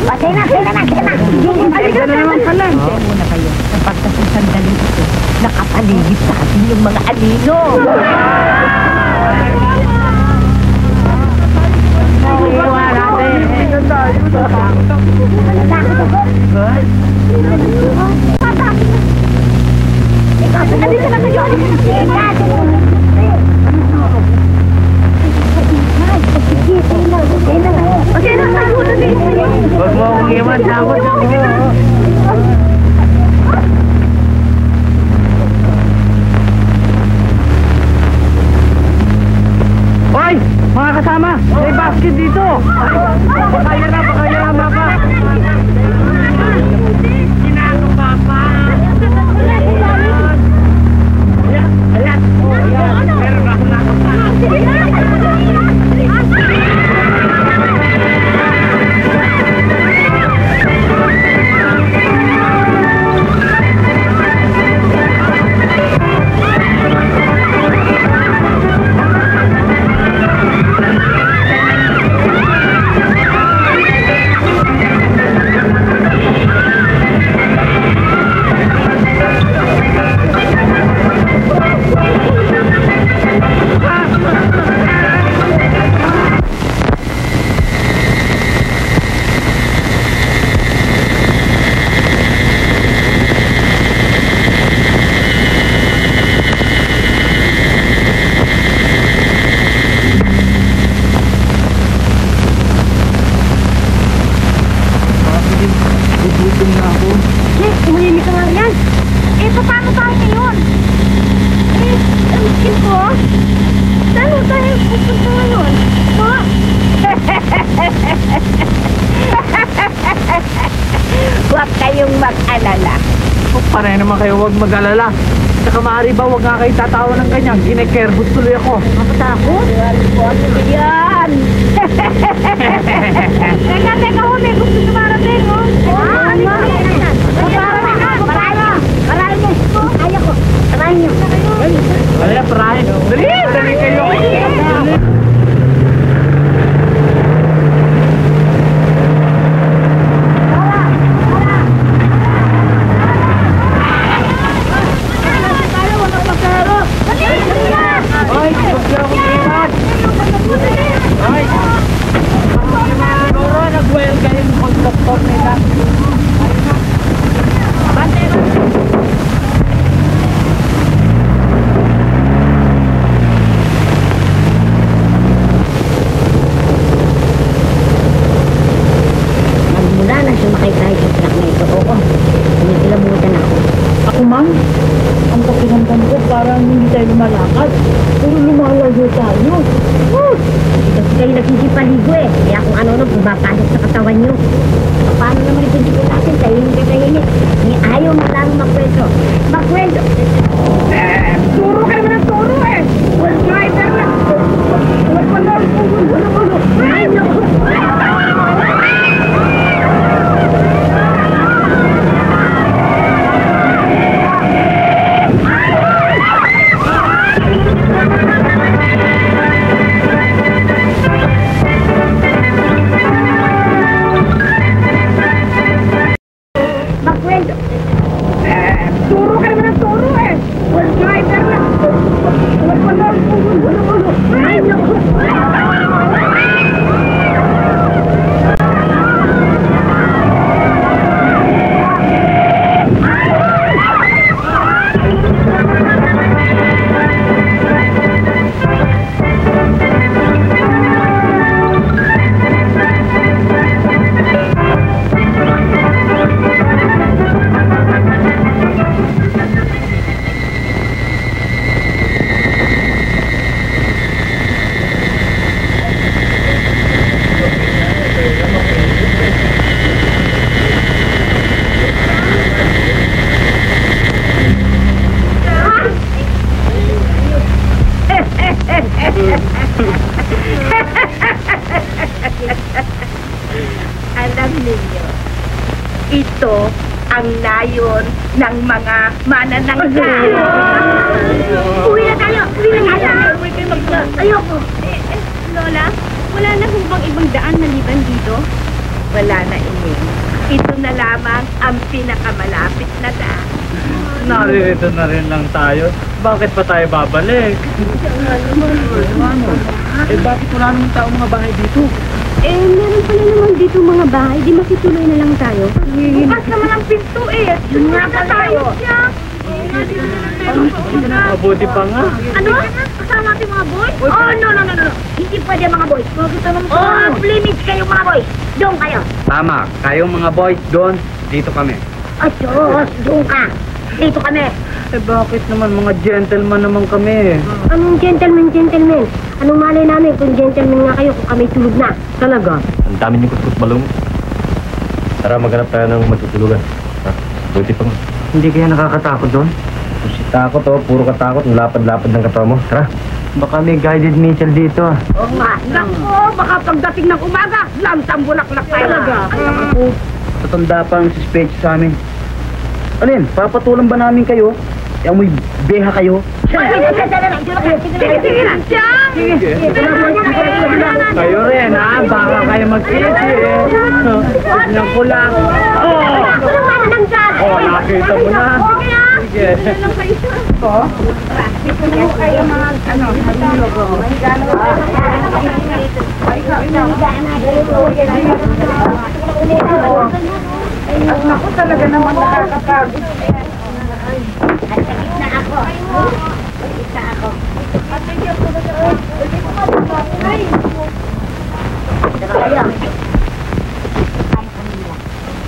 Patay na! Halika na naman pala. Patay muna kayo. Sapagkat sa sandali ito, nakapaligid sa atin yung mga alino. Huwag mo akong iwan, takot ako. Hoy! Mga kasama! May basket dito! Pakaya na, mapa! Ginano, papa! Ayan! Meron ako Huwag kayong mag-alala. Panay naman kayo, huwag mag-alala. Saka maaari ba, huwag nga kayo tatawa ng ganyan. Ginekerbot tuloy ako. Mapatakot? Yan! Teka, may gusto na marating, Marami. Kaya ko. Tarahin niyo. Kaya, tarahin. Dali kayo. Parang hindi tayo lumalakad. Puro lumalayo tayo. Kasi kayo nagsisipaligo Kaya kung ano pumapasok sa katawan nyo. Paano naman ipinsin natin? Tahimik ka tahimik. Ayaw mo lang magkwento. Magkwento! Turo ka naman ng turo Driver na! Huwag pa lang! Ay, naku! ito ang nayon ng mga mananangga. Uwi na tayo! Ayoko. Lola, wala na ho bang ibang daan maliban dito? Wala na, Ining. Ito na lamang ang pinakamalapit na daan. Naririto na rin lang tayo. Bakit pa tayo babalik? Bakit wala namang tao mga bahay dito? Meron pala naman dito mga bahay. Di makituloy na lang tayo. Bukas naman ang pinto eh. Yun nga pa tayo. Mabuti pa nga. Ano? Kasama natin mga boys? Oh, no. Hindi pwede mga boys. Oh, limit kayo mga boys. Doon kayo. Tama, kayong mga boys doon, dito kami. Oh, Diyos, doon ka. Dito kami. Bakit naman mga gentleman naman kami? Anong gentleman? Anong malay namin kung gentleman nga kayo kung kami tulog na? Talaga? Ang dami niyong kutkut balong. Tara, maghanap tayo ng matutulugan. Ha? Buti pa nga. Hindi kaya nakakatakot doon? Si takot puro katakot. Ang lapad-lapad ng katawan mo. Tara. Baka may guided missile dito. Oo nga. Naku, baka pagdating ng umaga, lantang bulaklak tayo. Talaga? Ako, tatanda pa ang suspect sa amin. Alin, papatulan ba namin kayo? Yung may beha kayo? Sige lang. Kayo rin ha? Baka kayo mag-sisi eh. Tignan ko lang. Oh, nakita mo na. Sige. Kayo mga At naku, talaga naman nakakapagod. Na ako.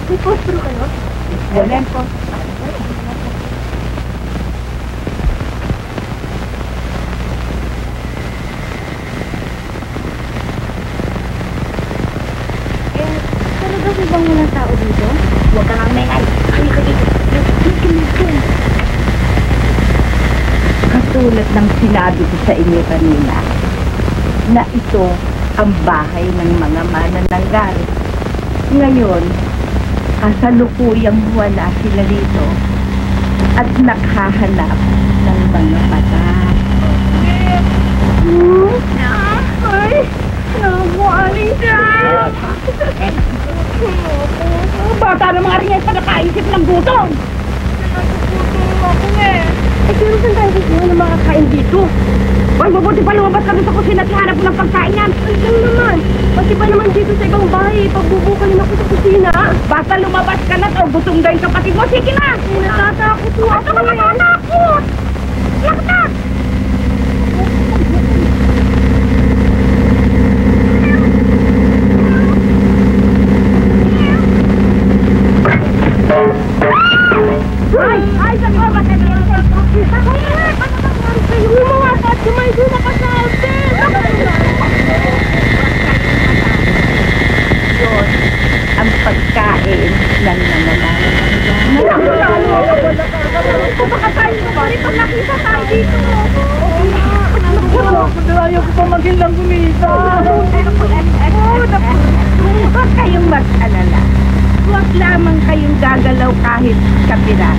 May postro kayo? Wala po. Talaga ba bang walang tao dito? Huwag ka nang mengay. Halika dito. Katulad ng sinabi ko sa inyo kanina, na ito ang bahay ng mga manananggal. Ngayon, kasalukuyang wala sila dito at naghahanap ng mga mata. Ay, naku, aling dyan! Bata ng mga rin sa nakaisip ng gutom! Nagugutom ako eh! Pero saan tayo kukuha ng mga kain dito? Ay, mabuti pa lumabas kami sa kusina at hanap mo ng pagkain yan. Ay, lang naman. Pati pa naman dito sa ibang bahay, pagbubukalin ako sa kusina. Basta lumabas ka na to, gutom daw yung kapatid mo. Sige na! Natatakot po Ano ka natatakot? Laktat! Ay, sa mga bata na yung Umawakat, sumaydo na ka sa atin. yun ang pagkain ng nanananan. Baka tayo kumari pag nakita tayo dito. Ayaw ko pa maging gumita. Huwag kayong mag-alala. Huwag lamang kayong gagalaw kahit kapira.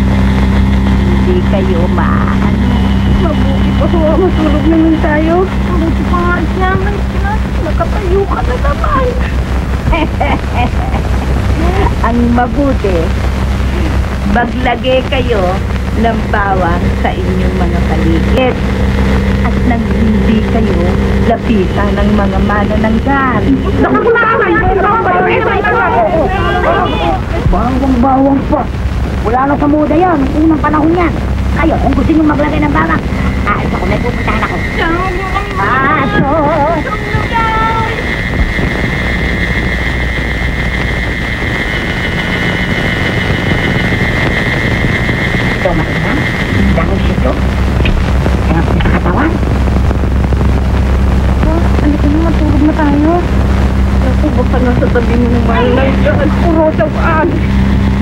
Hindi kayo maaano. Mabuti pa so, matulog naman tayo. Mabuti pa nga siya, nakatayo ka na naman. Ang mabuti, maglagay kayo ng bawang sa inyong mga paligid at nang hindi kayo lapitan ng mga manananggal. Bawang pa. Wala na sa moda yan. Unang panahon yan. Kayo, kung gusto nyo maglagay ng bawang, ito ko may pupuntahan ako. Aso! Ito makita. Dahil sito. Kaya ko sa katawan. Ano ka naman, tulog na tayo. Ako ba pa nasa tabi mo ng manananggal? Puro tawaan.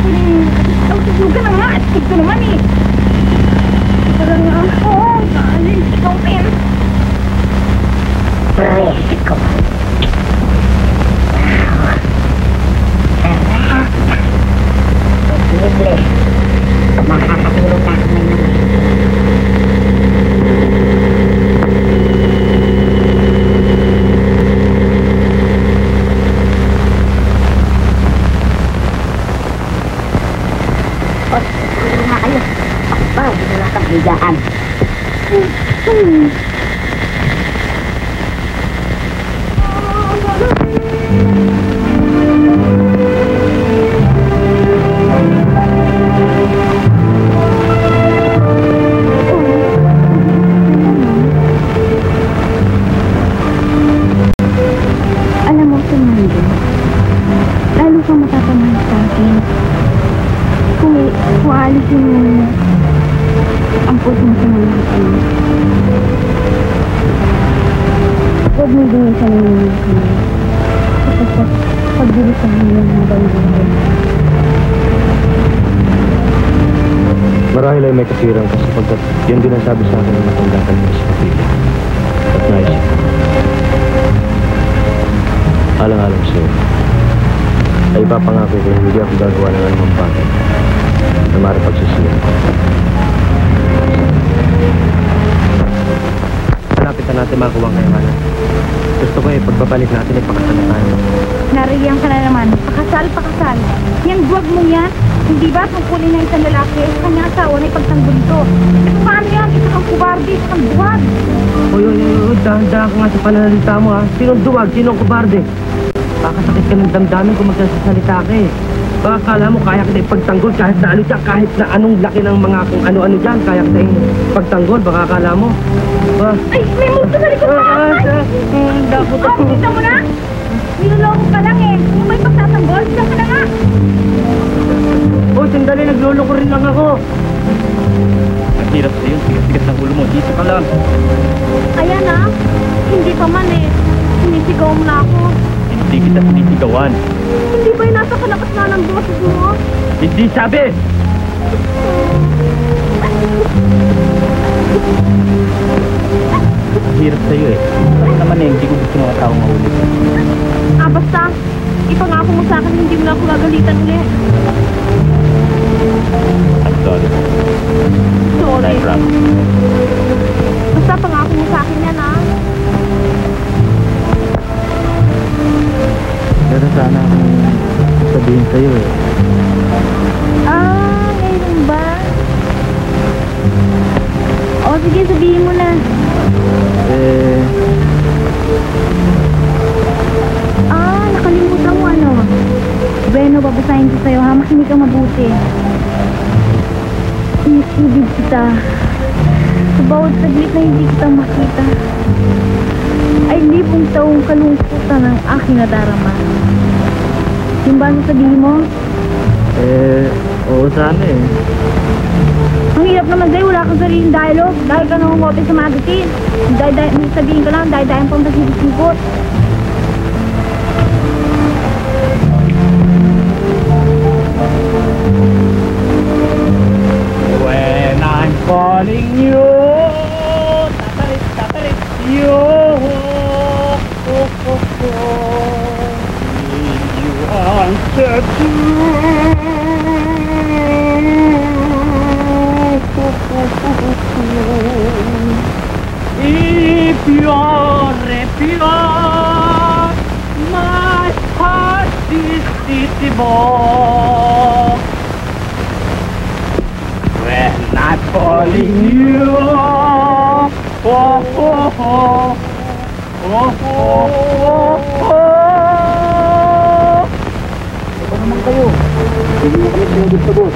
Tulog ka na nga. At ito naman eh. Tara nga. Oo, naalis. Ikaw, Pin. Presko. Alam mo, Fernando, lalo kang matatamang sa akin. Kung alisin mo ang puso mo sa mga akin. Huwag mo din sa nangyayari sa mga. Kapag pagdilisan mo yung habang buhay. Marahil ay may kasirang ka sapagkat yan din ang sabi sa akin ng matanda ka niya sa kapila. At naisip ko. Alang-alang sa'yo, ay ipapangako ko hindi ako gagawa ng anumang bagay na maripagsisiyan ko. Malapit na natin makuha ang kayamanan. Gusto ko pagbabalik natin pakasal na tayo. Nariyan ka na naman. Pakasal. Yang buwag mo yan. Hindi ba tungkulin ng isang lalaki sa kanyang asawa na ipagtanggol ito? Paano yan? Isa kang kubarde, isa kang buwag. Uy, dahan-dahan ka nga sa pananalita mo ha. Sinong duwag? Sinong kubarde? Pakasakit ka ng damdamin kung magsasalita ka eh. Baka kala mo kaya kita ipagtanggol kahit na ano dyan, kahit na anong laki ng mga kung ano-ano dyan, kaya kita ipagtanggol, baka kala mo. Ay, may multo sa likod ka! Dakot ako. Kita mo na? Niloloko ka lang eh. Kung may pagtatanggol, siya ka na nga. Uy, sandali, nagloloko rin lang ako. Ang hirap sa'yo, tigas-tigas ng ulo mo. Dito ka lang. Ayan ah, hindi pa man eh. Sinisigaw mo na ako. Hindi kita sinisigawan. Hindi ba yung nasa kalakas na ng boses mo? Hindi sabi! Ang hirap sa'yo eh. Ano naman eh, hindi ko gusto mga tao maulit. Basta, ipangako mo sa akin hindi mo na ako gagalitan ulit. I'm sorry. Sorry. I promise. Basta pangako mo sa akin yan ah. Meron sana akong sabihin sa'yo eh. Ngayon ba? O sige, sabihin mo na. Nakalimutan mo ano? Bueno, babasahin ko sa'yo ha, makinig kang mabuti. Inisibig kita. Sa bawat saglit na hindi kita makita, ay libong taong kalungkutan ang aking nadarama. Yung ba sabihin mo? Oo sana eh. Ang hirap naman sa'yo, wala kang sariling dialogue. Dahil ka nangungote sa magazine. Sabihin ko lang, dahil pang pasisikot. When I'm calling you, tatarit, you, will you answer to? If you're pure, my heart is deceitful. When I'm calling you, oh, oh, oh, oh, oh, oh. Ito naman kayo. Hindi mo kami sinugod-sugod.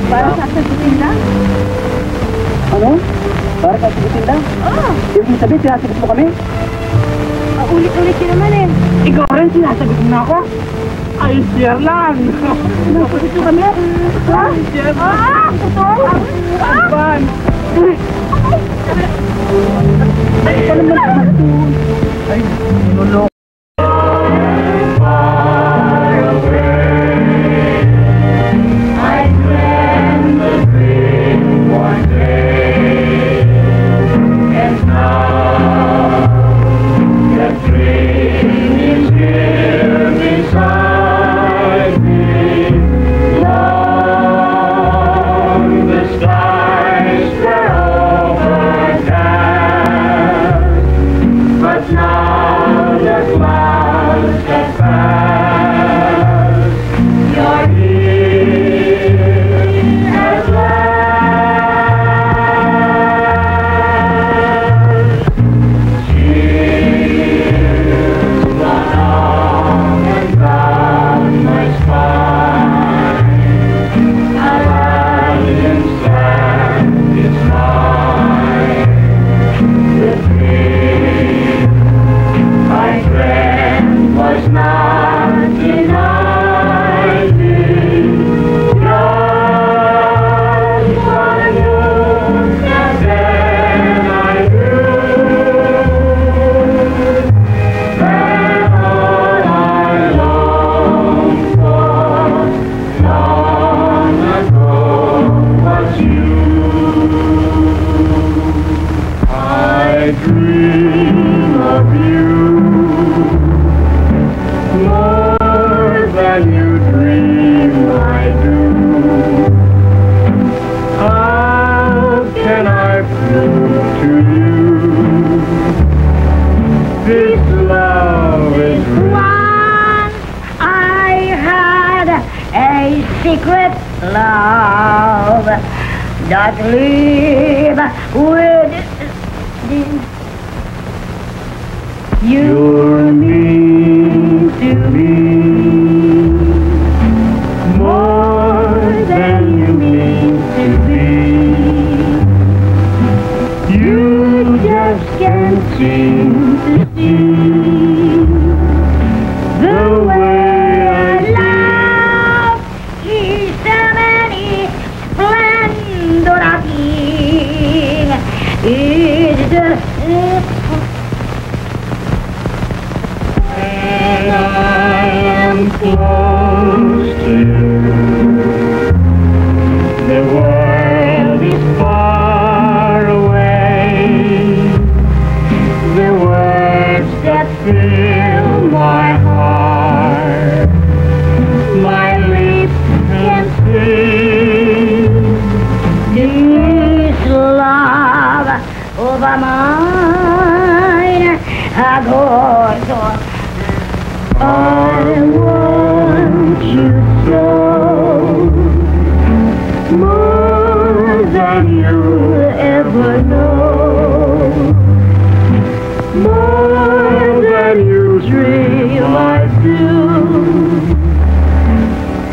Para sasagutin lang? Ano? Para sasagutin lang? Oo. Ibig sabihin, sinasagot mo kami? Ulit-ulit yun naman eh. Ikaw rin sinasagot mo na ako? Ay, share lang! Nasagot nyo kami? Ha? Share! Ito? Ban! Ay, ito naman ito. Ay, inulok. Now the to you. This love is Once I had a secret love that lived with you're mean to me more than you mean to be. You just can't seem to see the way I love is so many splendor of being. It's just when I am close to you. The world is far away. The words that fill my heart, my lips can sing. this love of mine goes on. I want you so, more than you ever know, more than you dream I do.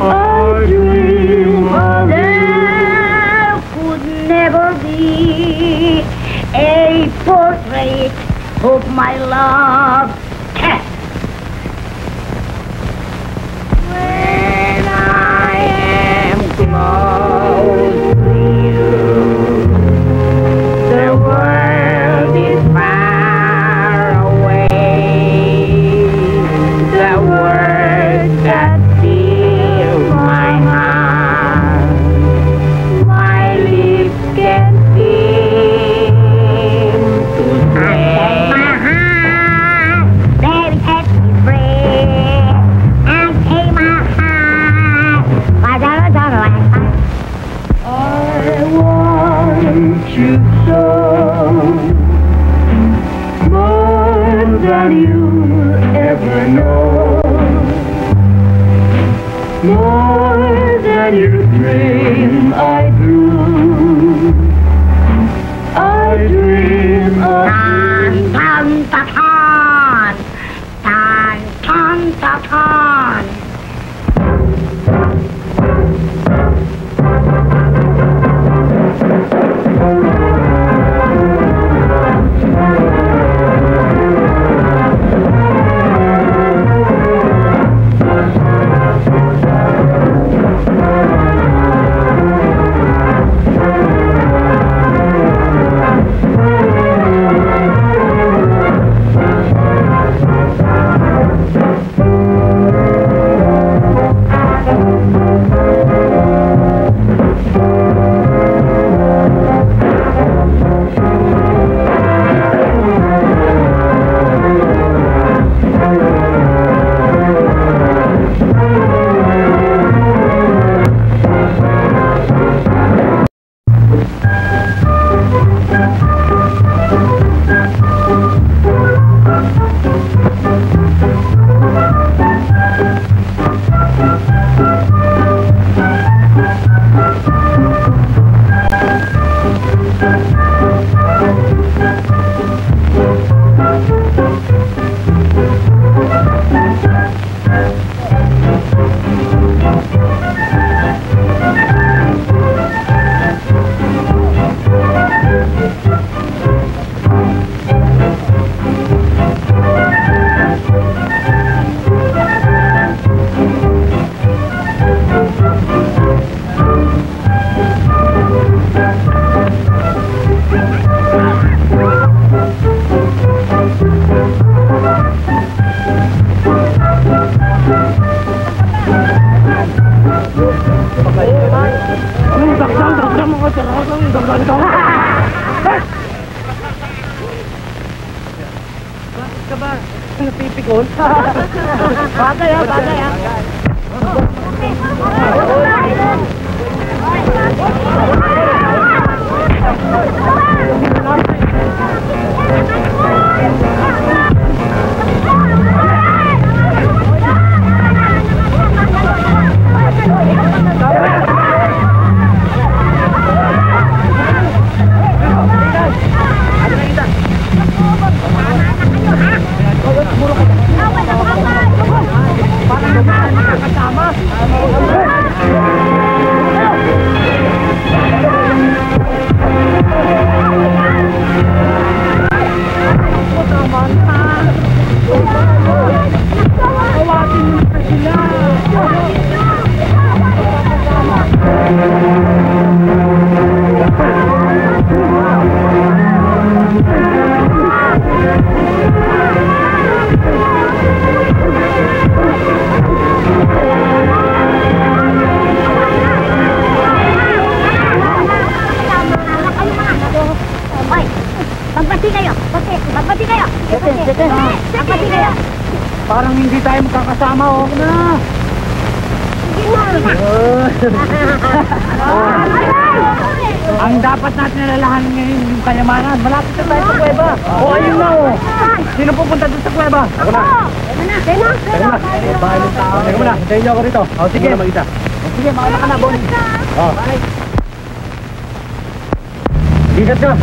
I dream of There could never be a portrait of my love. When I am close to you, the world is far away. The words that fill my heart, my lips can seem to say. My heart, baby, set me free. And take my heart, my darling, I want you so, more than you ever know, more than you dream I do. I dream of you. Tan, tan, tan, tan, tan, tan, tan. ka ba? Napipikon? Bagay ha, bagay ha. Magbati kayo. Magbati kayo. Magbati kayo. Parang hindi tayo magkakasama, oh. Na. Ang dapat natin nalalahanin ngayon yung kayamanan. Malapit na tayo sa kuweba. Ayun na, oh. Sino pupunta doon sa kuweba? Ako na. Bahay ng tao. Teka muna, hintayin niyo ako rito. Sige. Mag-isa. Sige, makita ka na, Bon. Bye. Bigat ka.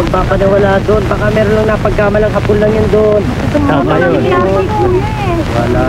Magpapanawala doon. Baka meron lang napagkamalang hapon lang yan doon. Tama yun. Wala.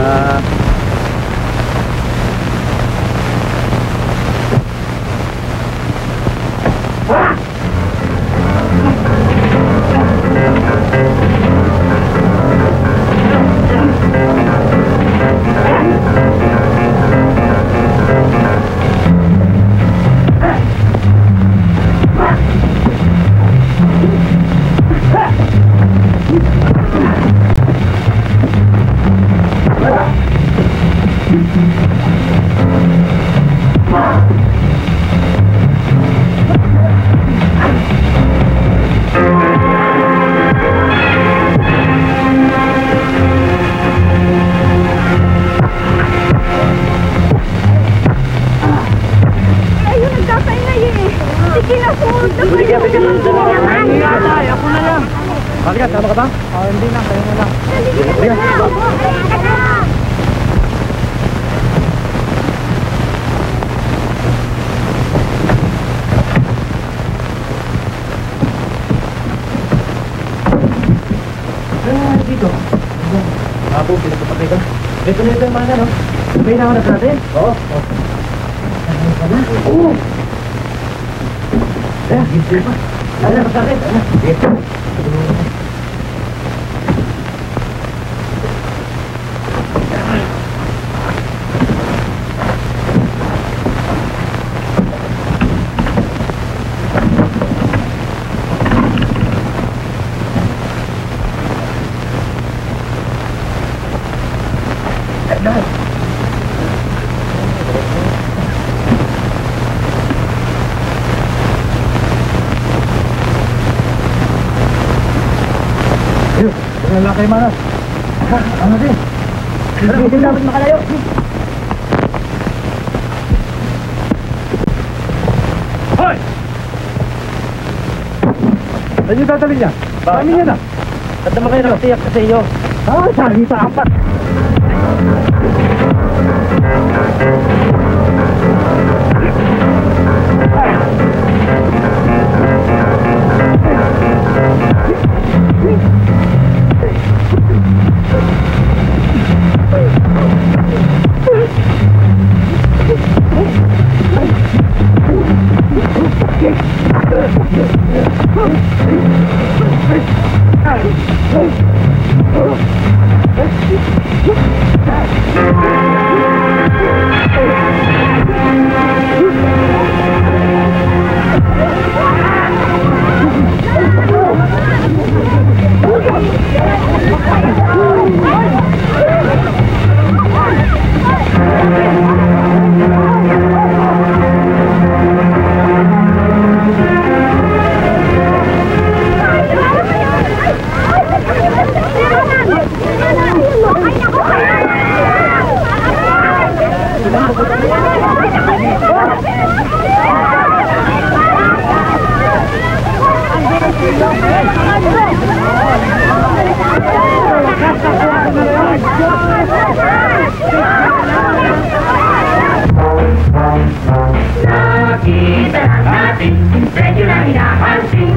Bakit? Tama ka ba? Hindi na. Kaya na lang. Dito. Abo, pinagpapatay ka. Ito na ito yung mga no? Sabay na ako na natin? Oo. Sabay ka na? Oo. Dito pa. Ano ba sa akin? Dito. Wala kayo manas. Ano din? Hindi dapat makalayo. Hoy! Saan yung tatalin niya? Kami niya na. Ba't naman kayo nakatiyak sa iyo? Sabi sa apat. natin, medyo na hinahansin.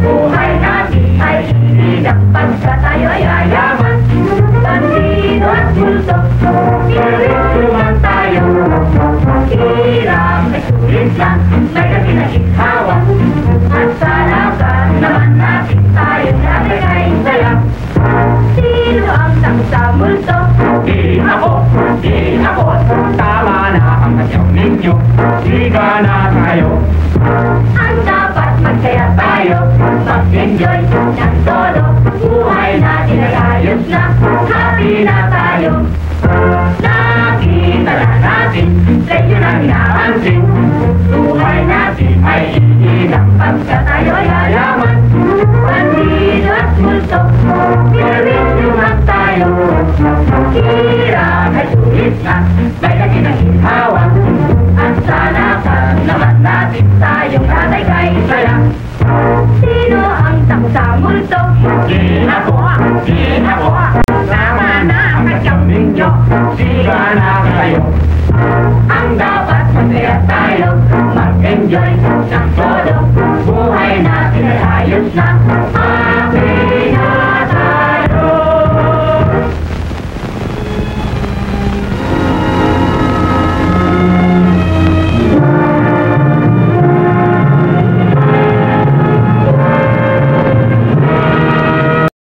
Buhay natin ay hinihirap pagka tayo ay ayaman. Bandido at multo, inuman tayo. Hirap ay sulit lang, may kasinagighawa. At sa lakas naman natin tayo natin ay saya. Sino ang tangsa multo? Di ako, tama na ang kasyaw ninyo. Siga na kayo. Ang dapat magsaya tayo, mag-enjoy ng todo. Buhay natin ay ayos na, happy na tayo. Nakita na natin, medyo na hinahansin. Buhay natin ay iinang pagka tayo ay ayaman. Bandido at multo, pinag tayo. Hirap ay sulit na, may kasinagighawa. At sana ka naman natin tayong natay kay saya. Sino ang tangsa multo? Di ako, tama na ang kasyaw ninyo. Siga na kayo. Ang dapat masaya tayo, mag-enjoy ng todo. Buhay natin ay ayos na, happy